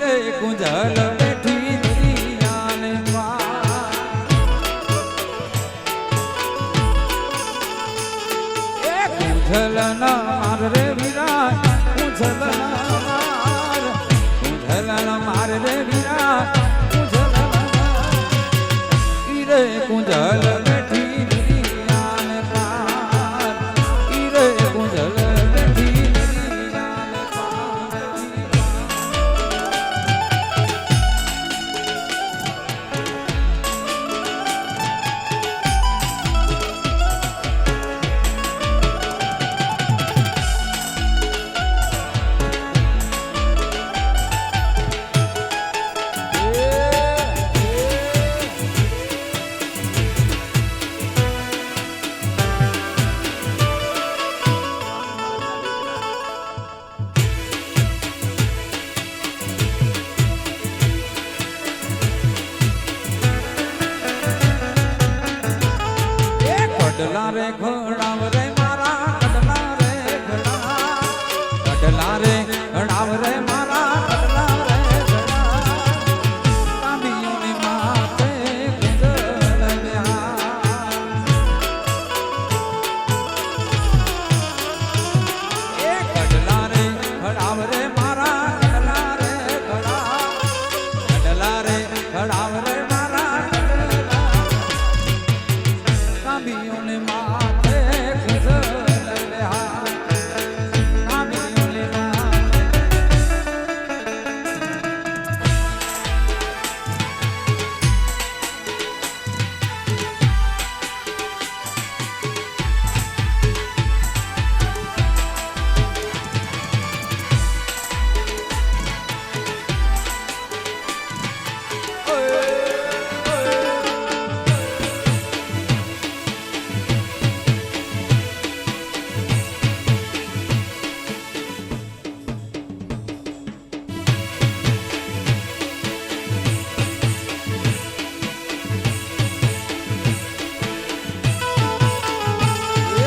રે કુંજલ બેઠી દરિયાને એ કુંજલન માર રે વીરા કુંજલન માર રે વીરા કુંજલ બેઠી દરિયાને પાર ઈરે કુંજલ બેઠી દરિયાને પાર કડલા રે ઘડાવ રે મારા કડલા રે કડલા રે ઘડાવ રે મારા કડલા રે તાંબીઓની માથે ગુંજળવ્યા એ કડલા રે ઘડાવ રે મારા કડલા રે કડલા રે ઘડાવ રે મારા તાંબીઓને માથે ગુંજળવ્યા તાંબીઓને માથે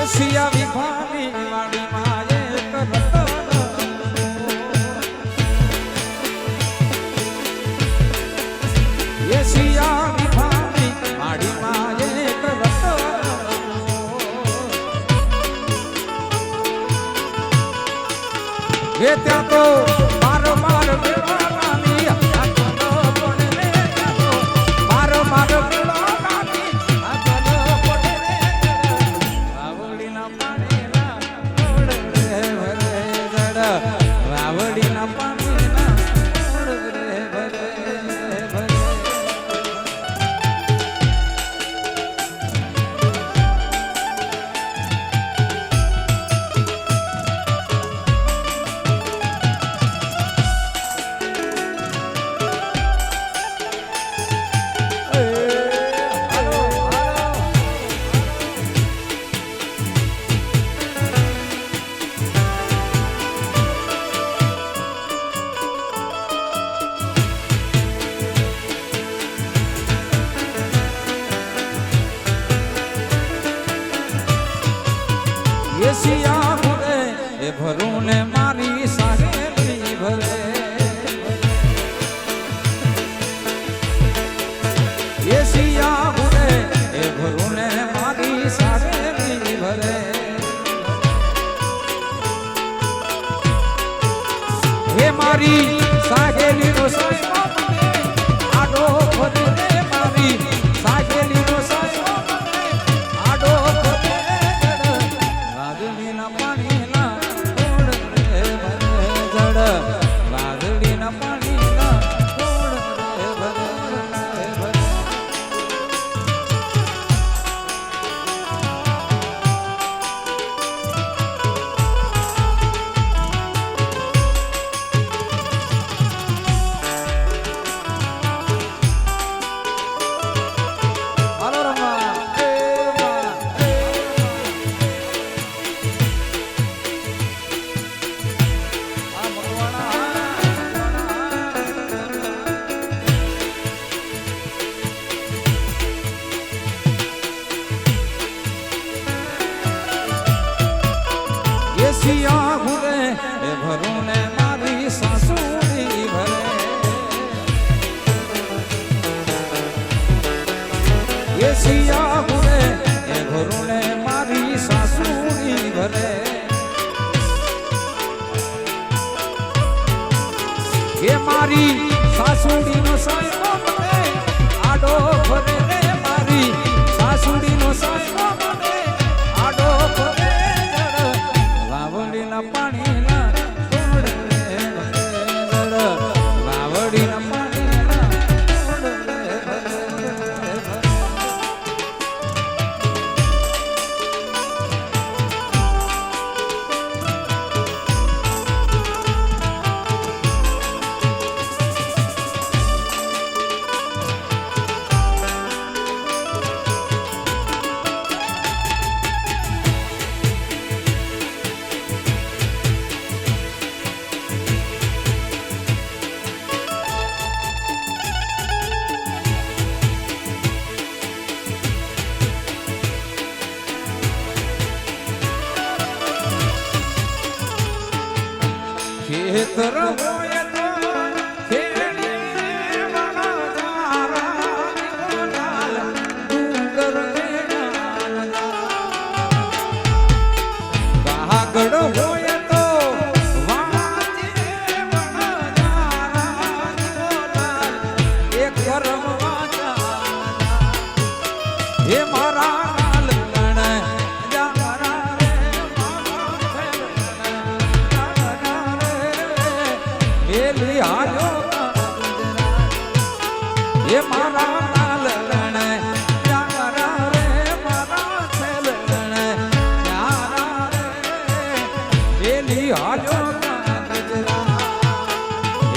સિયા વિભાની વાડી માએ કરતો એ સિયા વિભાની વાડી માએ કરતો એ ત્યાં તો મારો મારો બેવાની આખો પડે રે મારો મારો બેવાની આખો પડે રે આવડી ના પાણી મારી સાગેલી નો સાસો મને આડો ફરે રે મારી સાગેલી નો સાસો મને આડો ફરે વાદળી ના પાણી ના ઓડ રે ભરે જડ વાદળી ના પાણી ના ઓડ રે ભરે સિયા ભૂલે એ ભરું ને મારી સાસુડી ભરે એ સિયા ભૂલે એ ભરું ને મારી સાસુડી ભરે એ મારી સાસુડી નો સાસો મને આડો ફરે રે મારી સાસુડી નો સાસો મને આડો ફરે વાવડીના પાણીના ઓડ રે ભરે વાવડીના પાણીના ઓડ રે ખેતર હોય તો ખેડે વણજારા ડુંગર કાગડ હોય તો વાજે વણજારા એક કરમ વાજા હે મારા ये मारा लालण यारा रे मारा छलण यारा रे एली हालो गजरा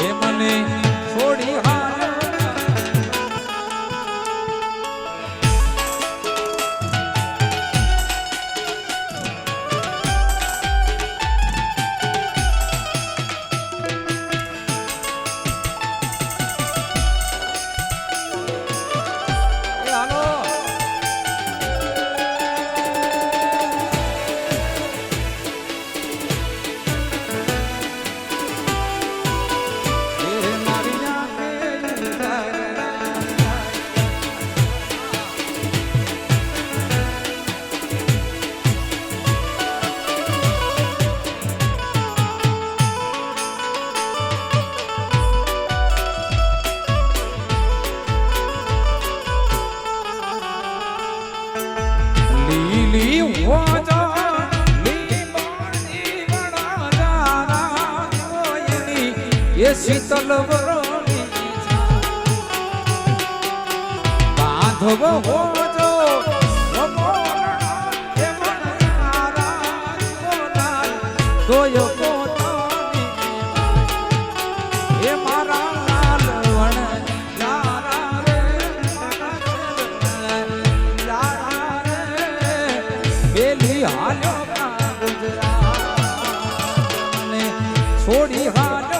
ये मने छोड़ी हालो ये शीतल वरोनी बांधव हो जो ये मारा लाल वण यारा रे यारा रे बेली हालो का गुजरात ने छोड़ी हालो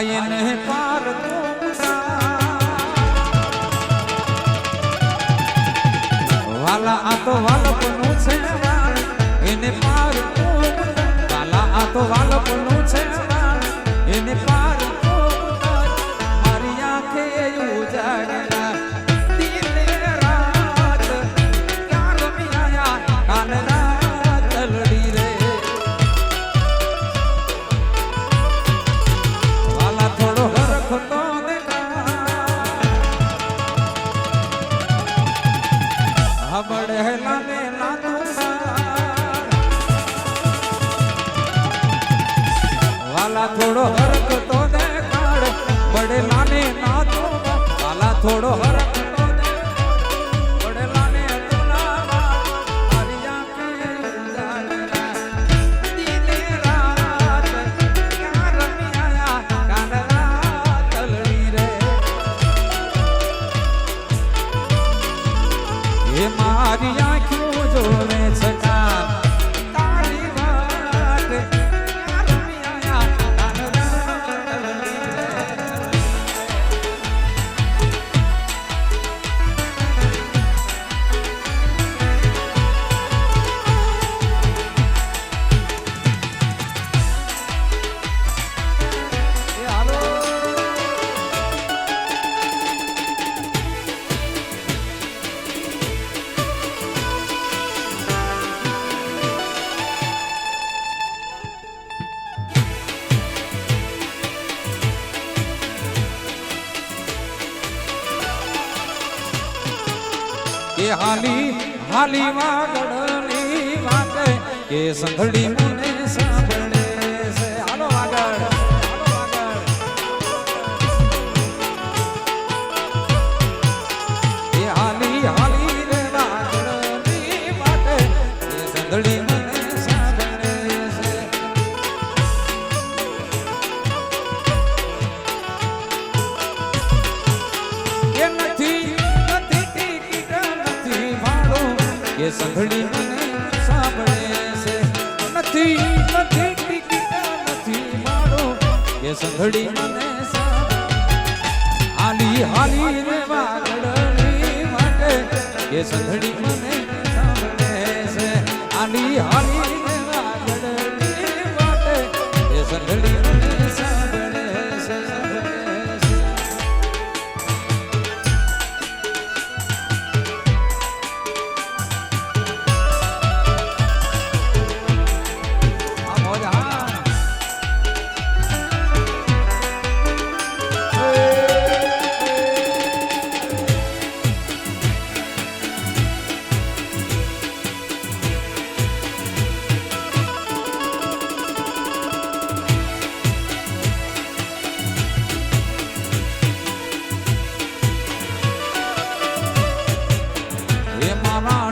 હાયને પાર વાલા આ તો વાલપનું છે એને પાર વાલા આ તો વાલપનું છે એને પાર મારી આંખે ઉજાગરા દિને રાત ક્યાં રમી આયા કાન રાત તલડી રે વાલા થોડો હરખ તો બડેલા ને નાતું વાલા થોડો હરક તો દેખાડ બડેલા ને નાતું વાલા થોડો હરક તો દેખાડ બડેલા ને તુલા મારી આંખે ઉજાગરા દિને રાત ક્યાં રમી આયા કાન રાત તલડી રે એ મારી આંખો જોવે છટા તારી વાત ક્યાં રમી આયા કાન રાત એ હાલો કે હાલી હાલી વાગડની વાગે કે સંઘડી મને સાંભળે છે હાલો વાગડ હાલો વાગડ કે હાલી હાલી રે વાગડની વાગે કે સંઘડી મને સાંભળે છે કે નથી ये संघड़ी મને સાંભળે છે નથી નથી ટિકિટ નથી મારો ये સંઘડી મને હાલી હાલી રે વાગડની માટે ये સંઘડી મને સાંભળે છે હાલી હાલી રે વાગડની માટે ये સંઘડી મને સાંભળે છે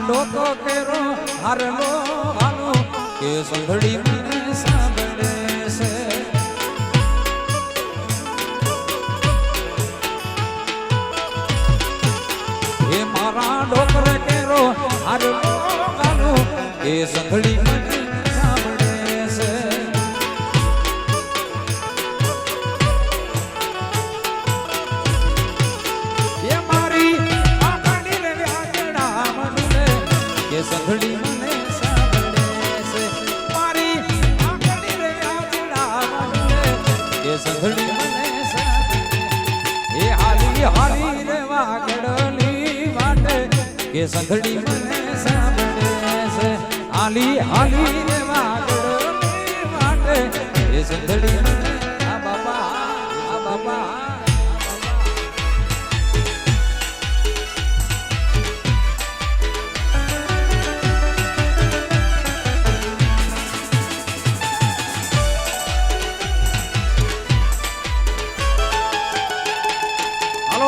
ડોકો કેરો હારલો હાલો કે સંઘડી મને સાંભળે છે એ મારા ડોકરે કેરો હારલો હાલો કે સંઘડી મને સાંભળે છે એ મારી સંઘડી મને સાંભળે છે મારી આંખની રે આંગણા મને એ સંઘડી મને સાંભળે એ હાલી હાલી રે વાગડની માટે એ સંઘડી મને સાંભળે છે હાલી હાલી રે વાગડની માટે એ સંઘડી મને આ બાપા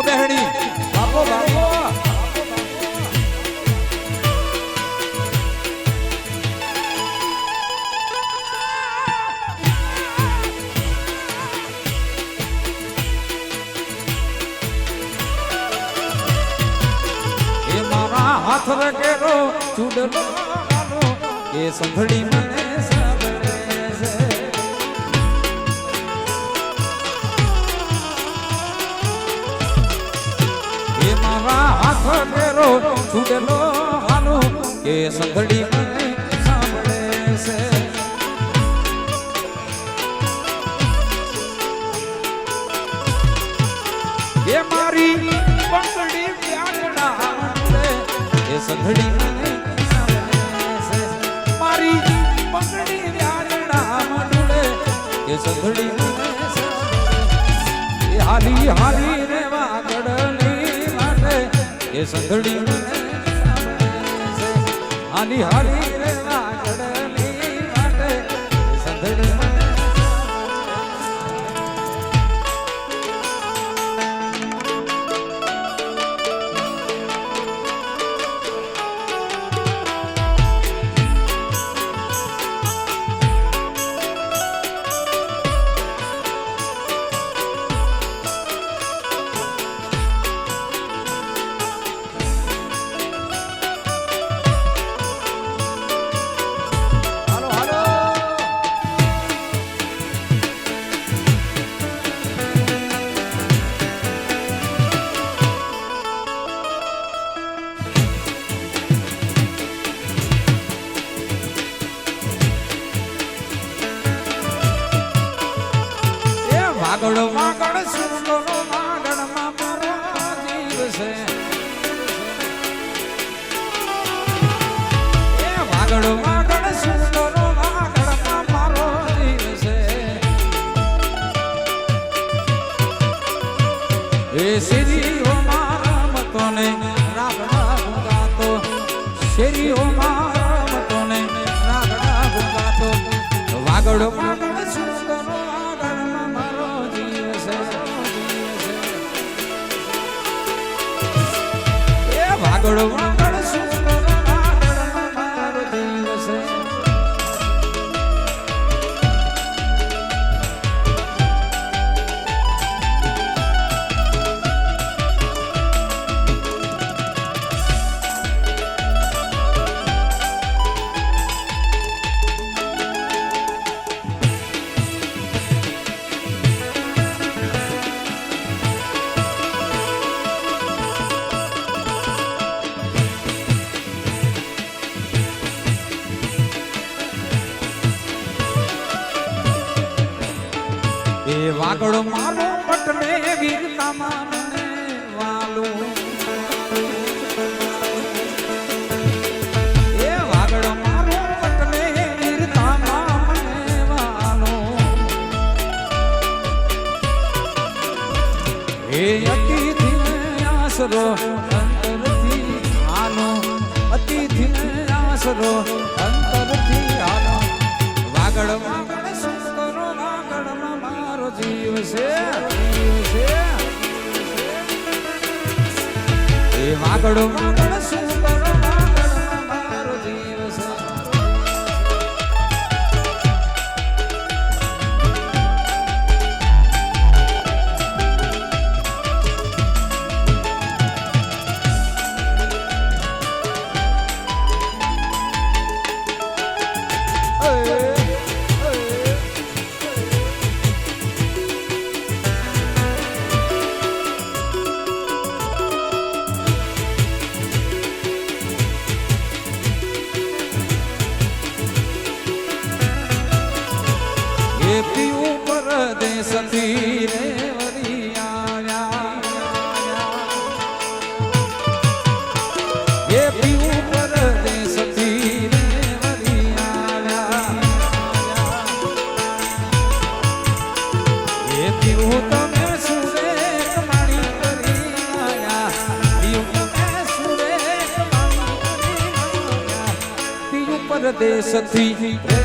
બેહણી બાપો બાપો એ મારા હાથ રકેરો ચૂડલો એ સંભળી મને સાંભળે છે હાથ ફેરો છૂટેલો હાલો કે સંઘડી મને સાંભળે છે એ મારી બંગડી વ્યાજણા એ સંઘડી મને સાંભળે છે મારી બંગડી વ્યાજણા મંડળે એ સંઘડી મને સાંભળે એ હાલી હાલી રે વાગડની માટે એ સંઘડી મને સાંભળે છે હાલી હાલી રે વાગડની માટે એ સંઘડી મને વાગડ વાગડ સુંદરો વાગડ માં મારો જીવ છે એ વાગડ વાગડ સુંદરો વાગડ માં મારો જીવ છે એ શેરીઓ મારા મતોને રાગડા ગુગાતો શેરીઓ મારા મતોને રાગડા ગુગાતો વાગડ વાગડ સુંદરો વાગડ વાગડ સુંદર વાગડ મારો દિવસ એ વાગડ મારો પટને વીરતા મને વાલો એ વાગડ મારો પટને વીરતા મને વાલો એ અતિથિ આસરો અંતરથી આનો અતિથિ આસરો અંતરથી આનો વાગડ વાગડ જીવ છે એ વાગડ વાગડ સુંદર વાગડ મારો જીવ છે પીવું પરદેશથી રે વરી આયા એ પીવું પરદેશથી રે વરી આયા એ પીવું તમે સુરે કમાણી કરી આયા પીવું તમે સુરે કમાણી કરી આયા પીવું પરદેશથી રે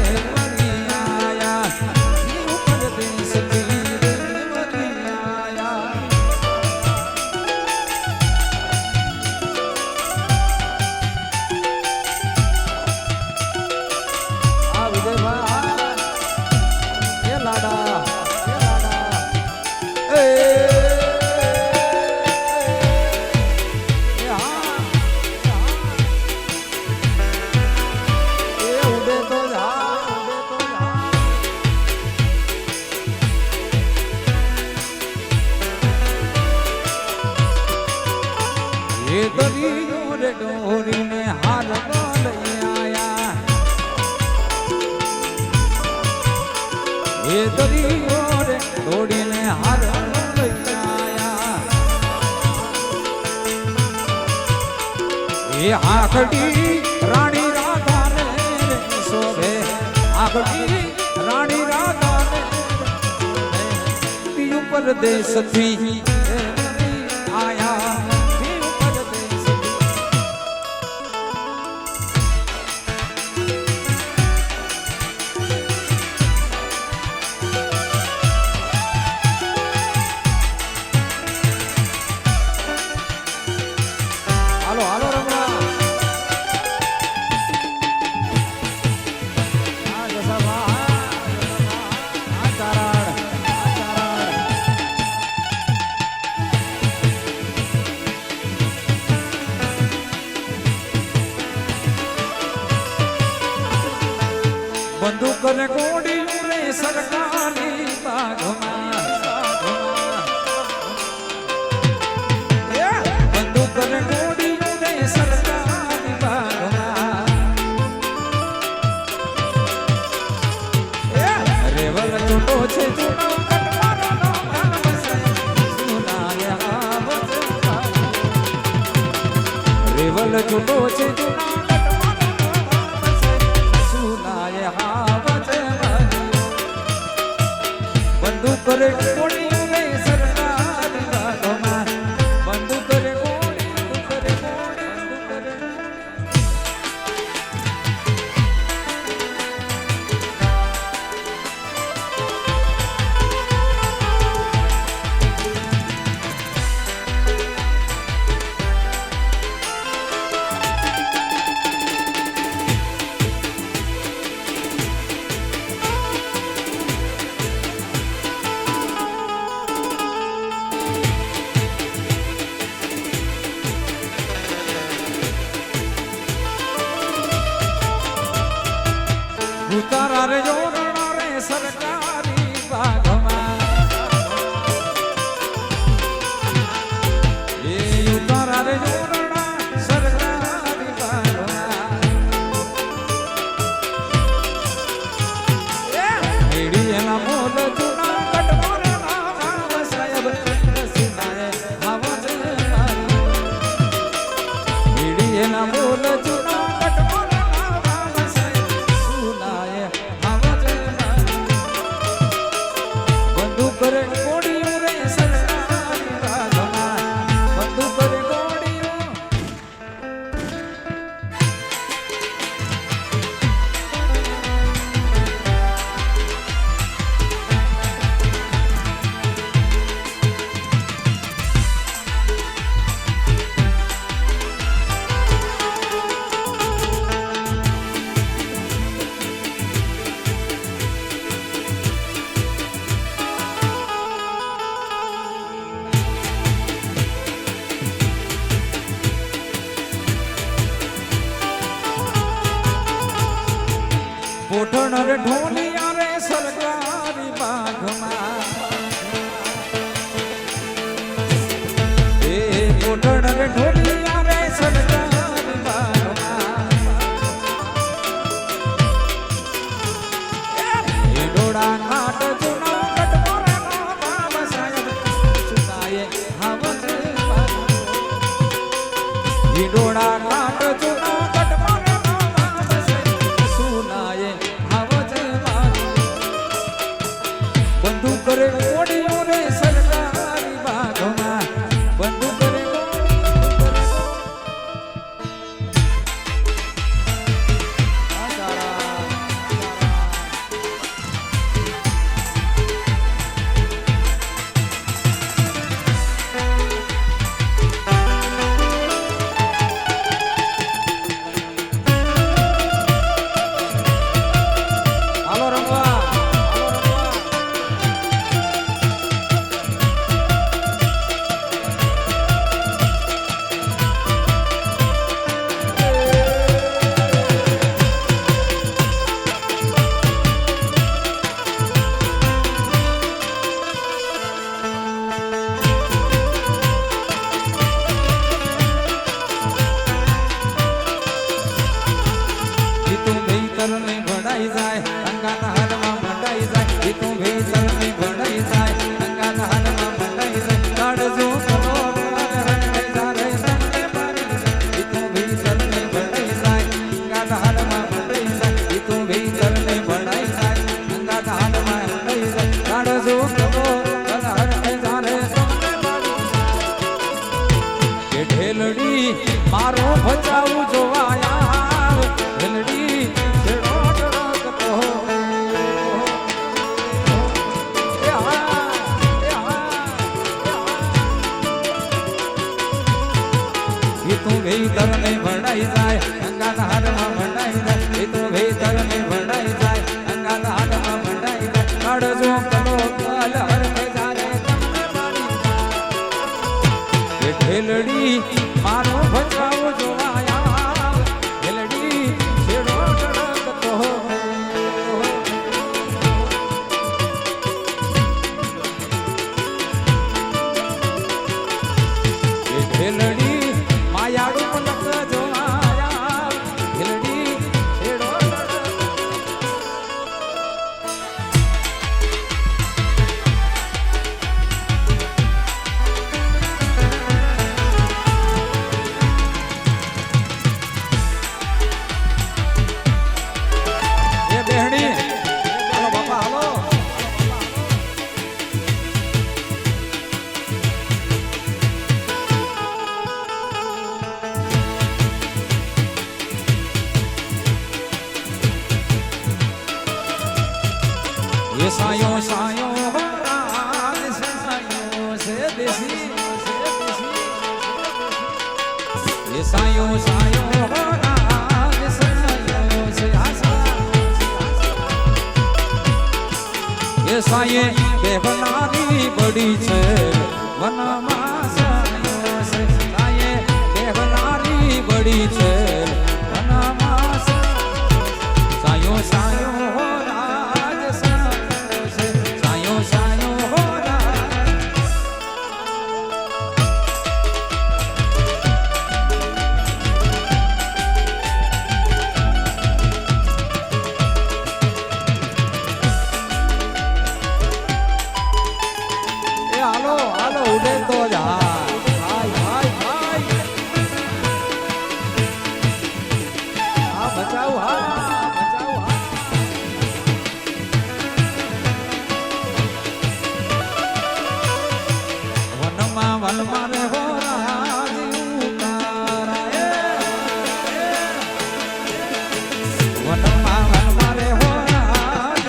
ઉડે તો જા ઓરીને હાર લઈ આયા એ દરિયો રે તોડીને હાર લઈ આયા એ આખડી રાણી રાધા ને શોભે આખડી રાણી રાધા ને પીયું પરદેશ થી આયા પીયું પરદેશ હાલો હાલો રમણા બંદૂક ને ગોળી રે સરકારી બાગમાં બંદૂક ને ગોળી રે સરકારી બાગમાં રેવલ છોટો છે જૂનો કટમારો નો કામ છે સુનાયા રેવલ છોટો છે જૂનો બંદૂક રે ગોળી રે સરકારી બાગમાં બંદૂક રે ગોળી રે ઉતારા રે જોરણા રે સરકારી બાગમાં એ ઉતારા રે જોરણા સરકારી બાગમાં એડી એના મોલ જૂના કટમોરે નામ સાહેબ સુનાય આવાજ એડી એના મોલ જૂના કટમોરે કરે ગોળી રે સરકારી બાગમાં બંદૂક રે ગોળી પોઠણ રે ઢોલિયા રે સરકારી બાગમાં એ પોઠણ રે ઢોલિયા રે સરકારી બાગમાં એ ડોળા ઘાટ જૂના કટમોરે નો નામ સાહેબ સુનાય આવજ એ ડોળા ઘાટ જૂના કટમોરે નો નામ સુનાય આવજ ભચાવું જોવાયા હેલડી છેડો ટળકતો તું ભીતર ને ભણાઈ જાય ગંગા હાથમાં ભણાઈ જાય તું ભીતર ને ભણાઈ જાય ગંગા હાથમાં ભણાઈ જાય કાઢજો કલો કલ હર મે જારે તમને પાડી હેલડી મારો ભચાવો જોવાયા હેલડી છેડો ટળકતો હેલડી માયાડું પલક જોવાયા હેલડી છેડો એ બેહણી હાલો બાપા હાલો ये सायों सायों हो राज से सायों से देसी ये सायों सायों हो राज से सायों से आसा ये साये बेवलानी बड़ी छे वनमा सायों से साये बेवलानी बड़ी छे वनमा सायों सायों हो હાલો હાલો ઉડે તો જા ભાઈ ભાઈ ભાઈ હા બચાવ હા બચાવ હા વનમાં રે હો રાજ ઉતારાય વનમાં રે હો રાજ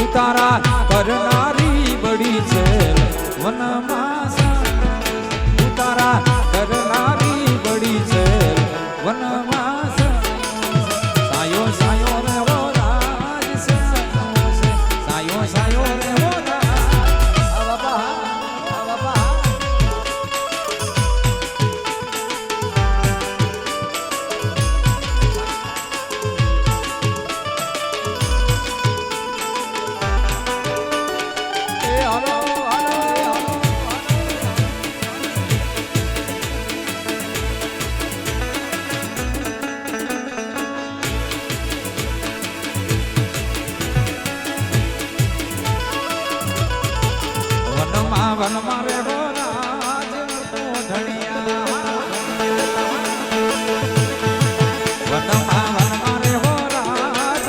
ઉતારા કરનારી બડી છે વનમાં ઉતારા કરનારી બડી છે વનમાં સાયો સાયો રે હો રાજ સાયો સાયો રે હો રાજ બાબા બાબા વનમાં રે હો રાજ ધણિયા વનમાં રે હો રાજ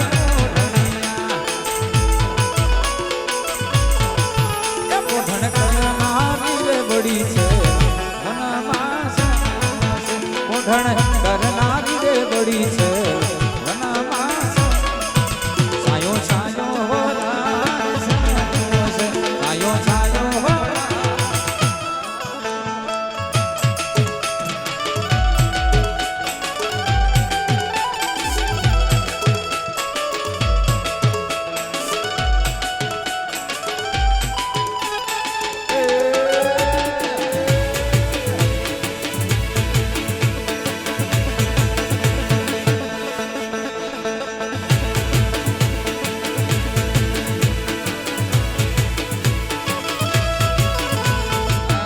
ધણિયા પોઢણ કરનારી રે બડી છે વનમાં પોઢણ કરનારી રે બડી છે વનમાં સાયો સાયો હો રાજ સાયો સાયો હો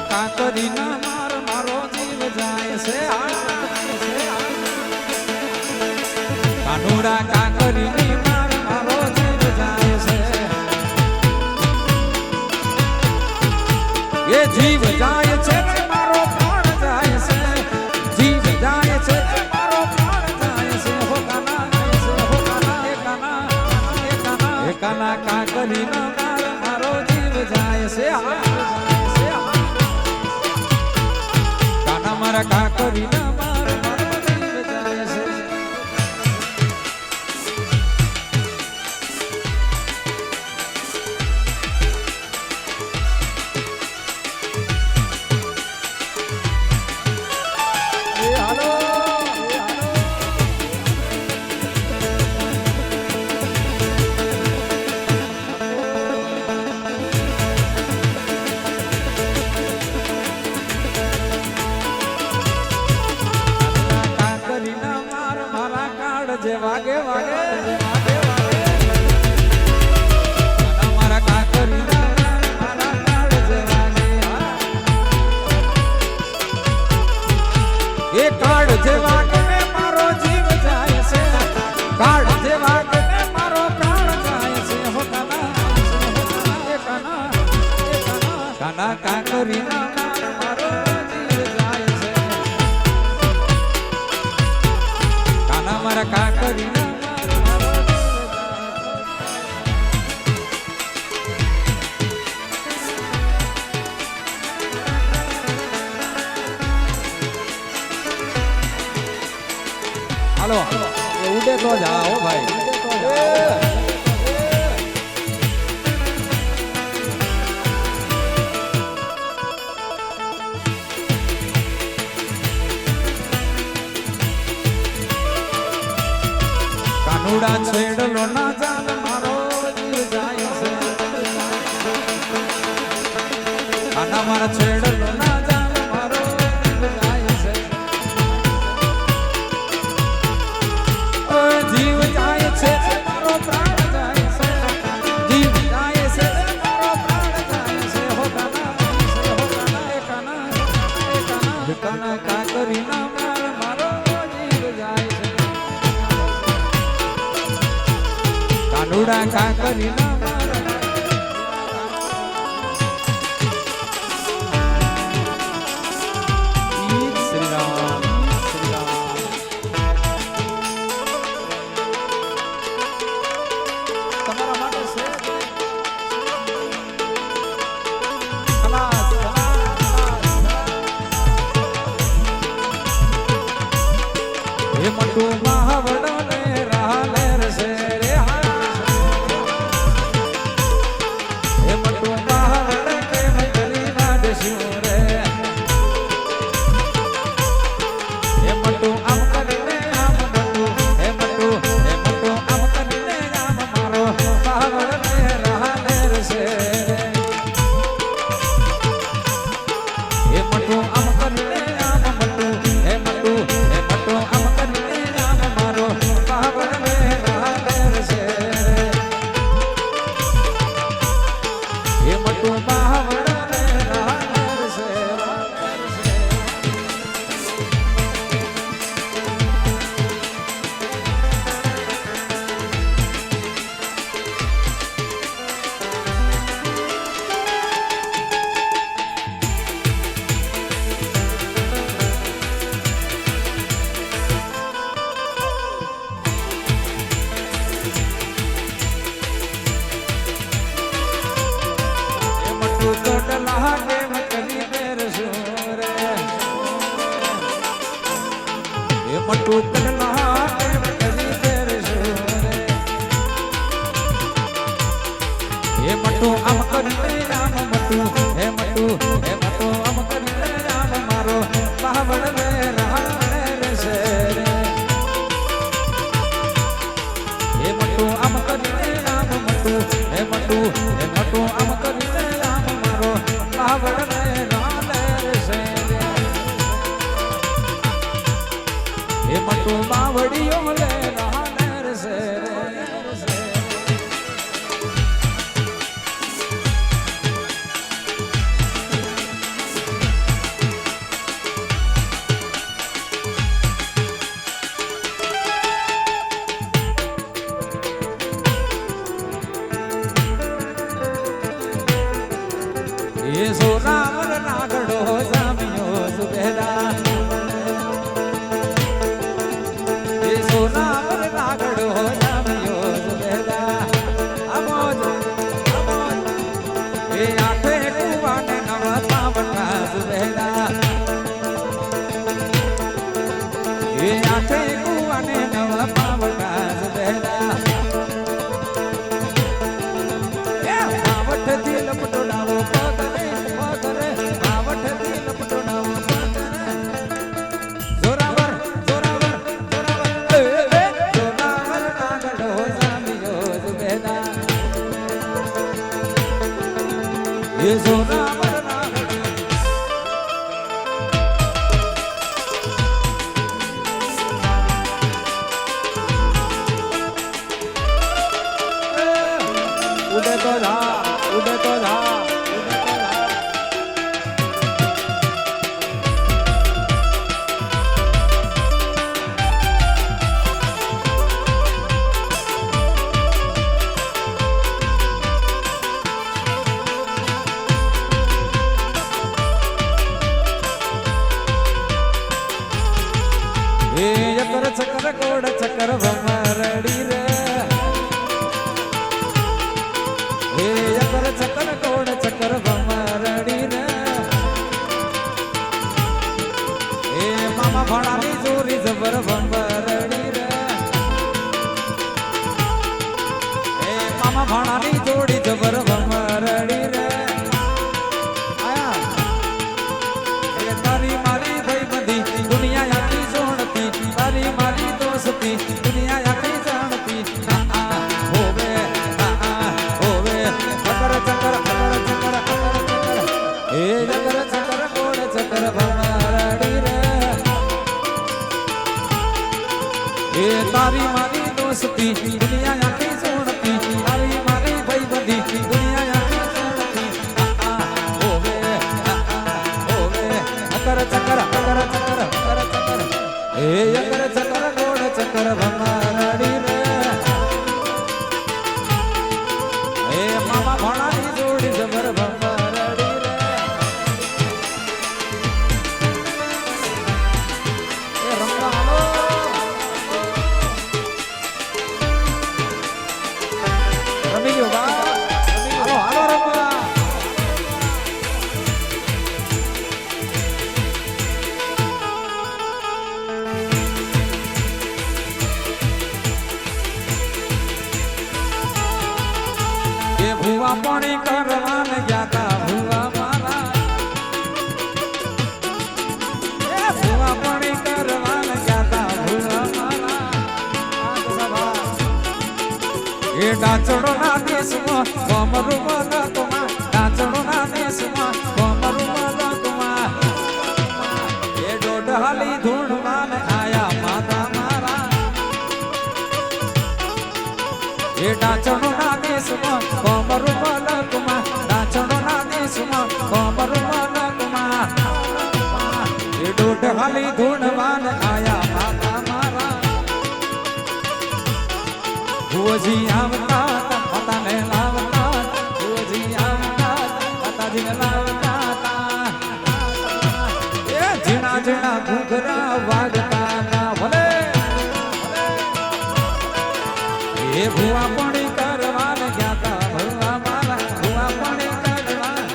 કાકરીના માર મારો જીવ જાય છે કાનુડા કાકરીની માર મારો જીવ જાય છે એ જીવ જાય છે મારો પ્રાણ જાય છે જીવ જાય છે મારો પ્રાણ જાય છે હો કાના એ કાના કાકરીના માર મારો જીવ જાય છે કરીને મારો જીવ જાય છે. જે વાગે વાગે વાગે વાગે મારા કાકરીના મારા કાળ જે વાગે એ કાળ જે વાગે ને મારો જીવ જાય છે. કાળ જે વાગે ને મારો પ્રાણ જાય છે. હો કાના કાના કાકરીના મારો જીવ જાય છે. કાના મારા કાકરીના હાલો એ ઉડે તો જાઓ ભાઈ. કાનુડા છેડલો ના જાન મારો જીવ જાય છે. કાના મારા છેડલો ના જાન મારો જીવ જાય છે. ઓ જીવ જાય છે મારો પ્રાણ જાય છે. જીવ જાય છે મારો પ્રાણ જાય છે. હો કાના એ કાના કાના કાકરીના મારો જીવ જાય છે. કાનુડા કાકરીના શ્રી રામ શ્રી રામ. તમારા માટે છે ખલાસ હે મંડુ મહાવડો ને રાલે રસે રે એ આઠે કુવાને નવા પાવટા બેડા એ પાવઠથી લપટો ડાવો પગરે પગરે પાવઠથી લપટો ડાવો પગરે જોરાવર જોરાવર જોરાવર જોરાવર નાગડો સામિયો બેડા એ જોરાવર उड़े तो जा उड़े तो जा उड़े तो जा ए यकर चक्कर कोड चक्कर भमरड़ी रे चक्कर कोड चक्कर भमरड़ी रे ए मामा भणानी जोरी जबर भमरड़ी रे ए मामा भणानी जोड़ी जबर भमरड़ी रे आया ए तारी मारी भाई बंदी दुनिया आखी जोड़ती तारी मारी दोस्ती दुनिया आखी जानती होवे चक्कर ए चक्कर चक्कर कोड चक्कर भमरड़ी रे ए तारी मारी दोस्ती दुनिया आखी जोड़ती तारी मारी भाई बंदी दुनिया आखी जोड़ती होवे चक्कर चक्कर चक्कर चक्कर चक्कर चक्कर ए चक्कर चक्कर कोड चक्कर भमरड़ी रे ए मामा भणानी जोड़ी जबर भमरड़ी रे ए रंगा हालो रमी गयो बा हालो हालो रंगा भुआ पानी करवान गया था भुआ मारा भुआ पानी करवान गया था भुआ मारा ये डाचड़ो ना देश में कमरू माला तुमा डाचड़ो ना देश में कमरू माला तुमा ये डोडहाली धूण मान आया माता मारा ये डाचड़ो ना देश में कमरू माला तुमा डाचड़ो ना देश में कमरू माला तुमा ये डोडहाली धूण मान आया माता मारा भुवजी आवता माता ने लावता भुवजी आवता माता जी ने लावता ये जीना जीना घुघरा वागता ना भले ये भुआ पानी करवान गया था भुआ मारा भुआ पानी करवान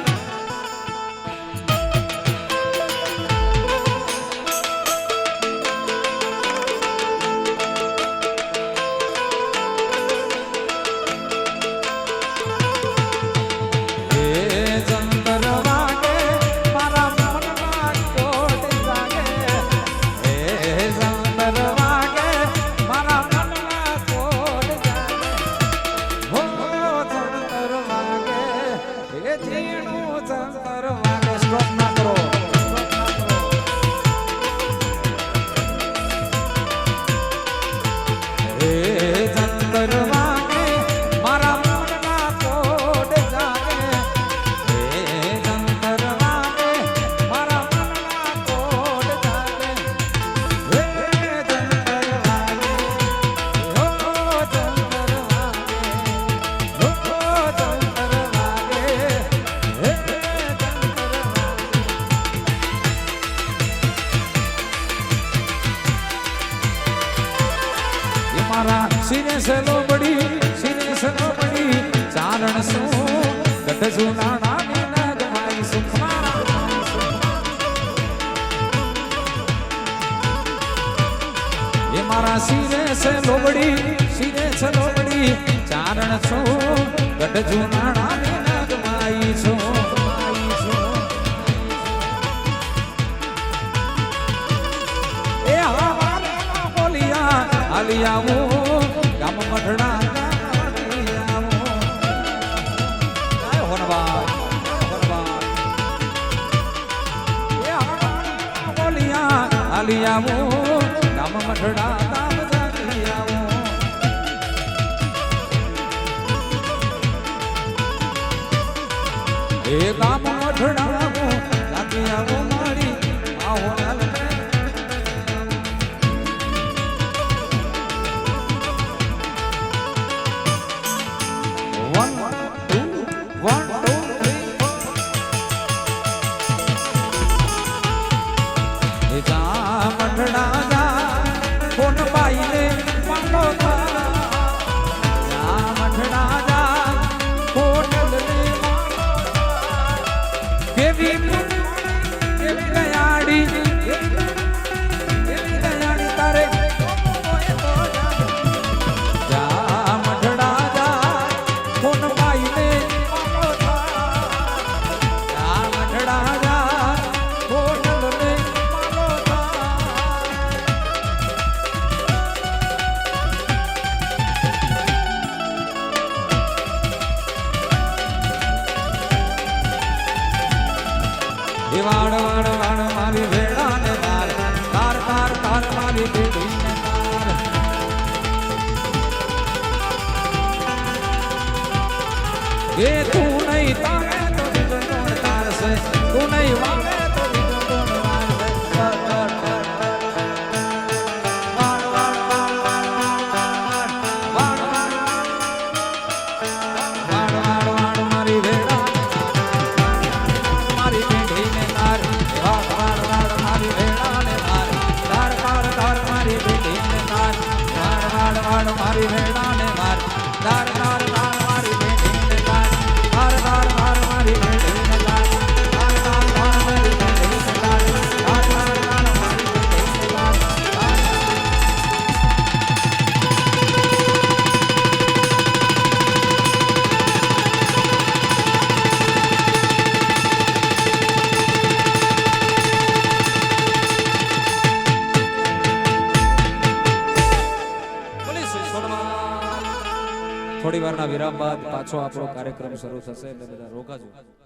सिने से लो बड़ी चारण सो गट सुना नानी नग माई सुखमा મારા સિરે છે લોબડી ચારણ છો ગઢ જુનાણા ની નાગમાઈ છો એ હા બોલિયા હાલી આવો ગામ મઢડા હાલી આવો ગામ મઢડા ગામ જાતી આવો એ ગામ મઢડા આવો જાતી આવો મારી આવો લાલ વાડ વાડ વાડ મારી વેળા ને માર તાર તાર તાર મારી બેડી ને માર એ તું નહીં તારે તો બીજો કોણ તારશે તું નહીં વાળે તો બીજો કોણ વાળશે મારી વેળા મારી વેળા ને માર દાર દાર દાર મારી બેટી ને દાર દાર દાર દાર મારી બેટી ને દાર દાર દાર દાર મારી બેટી ને દાર દાર દાર દાર મારી બેટી ને દાર થોડી વારના વિરામ બાદ પાછો આપણો કાર્યક્રમ શરૂ થશે એટલે બધા રોકાજો.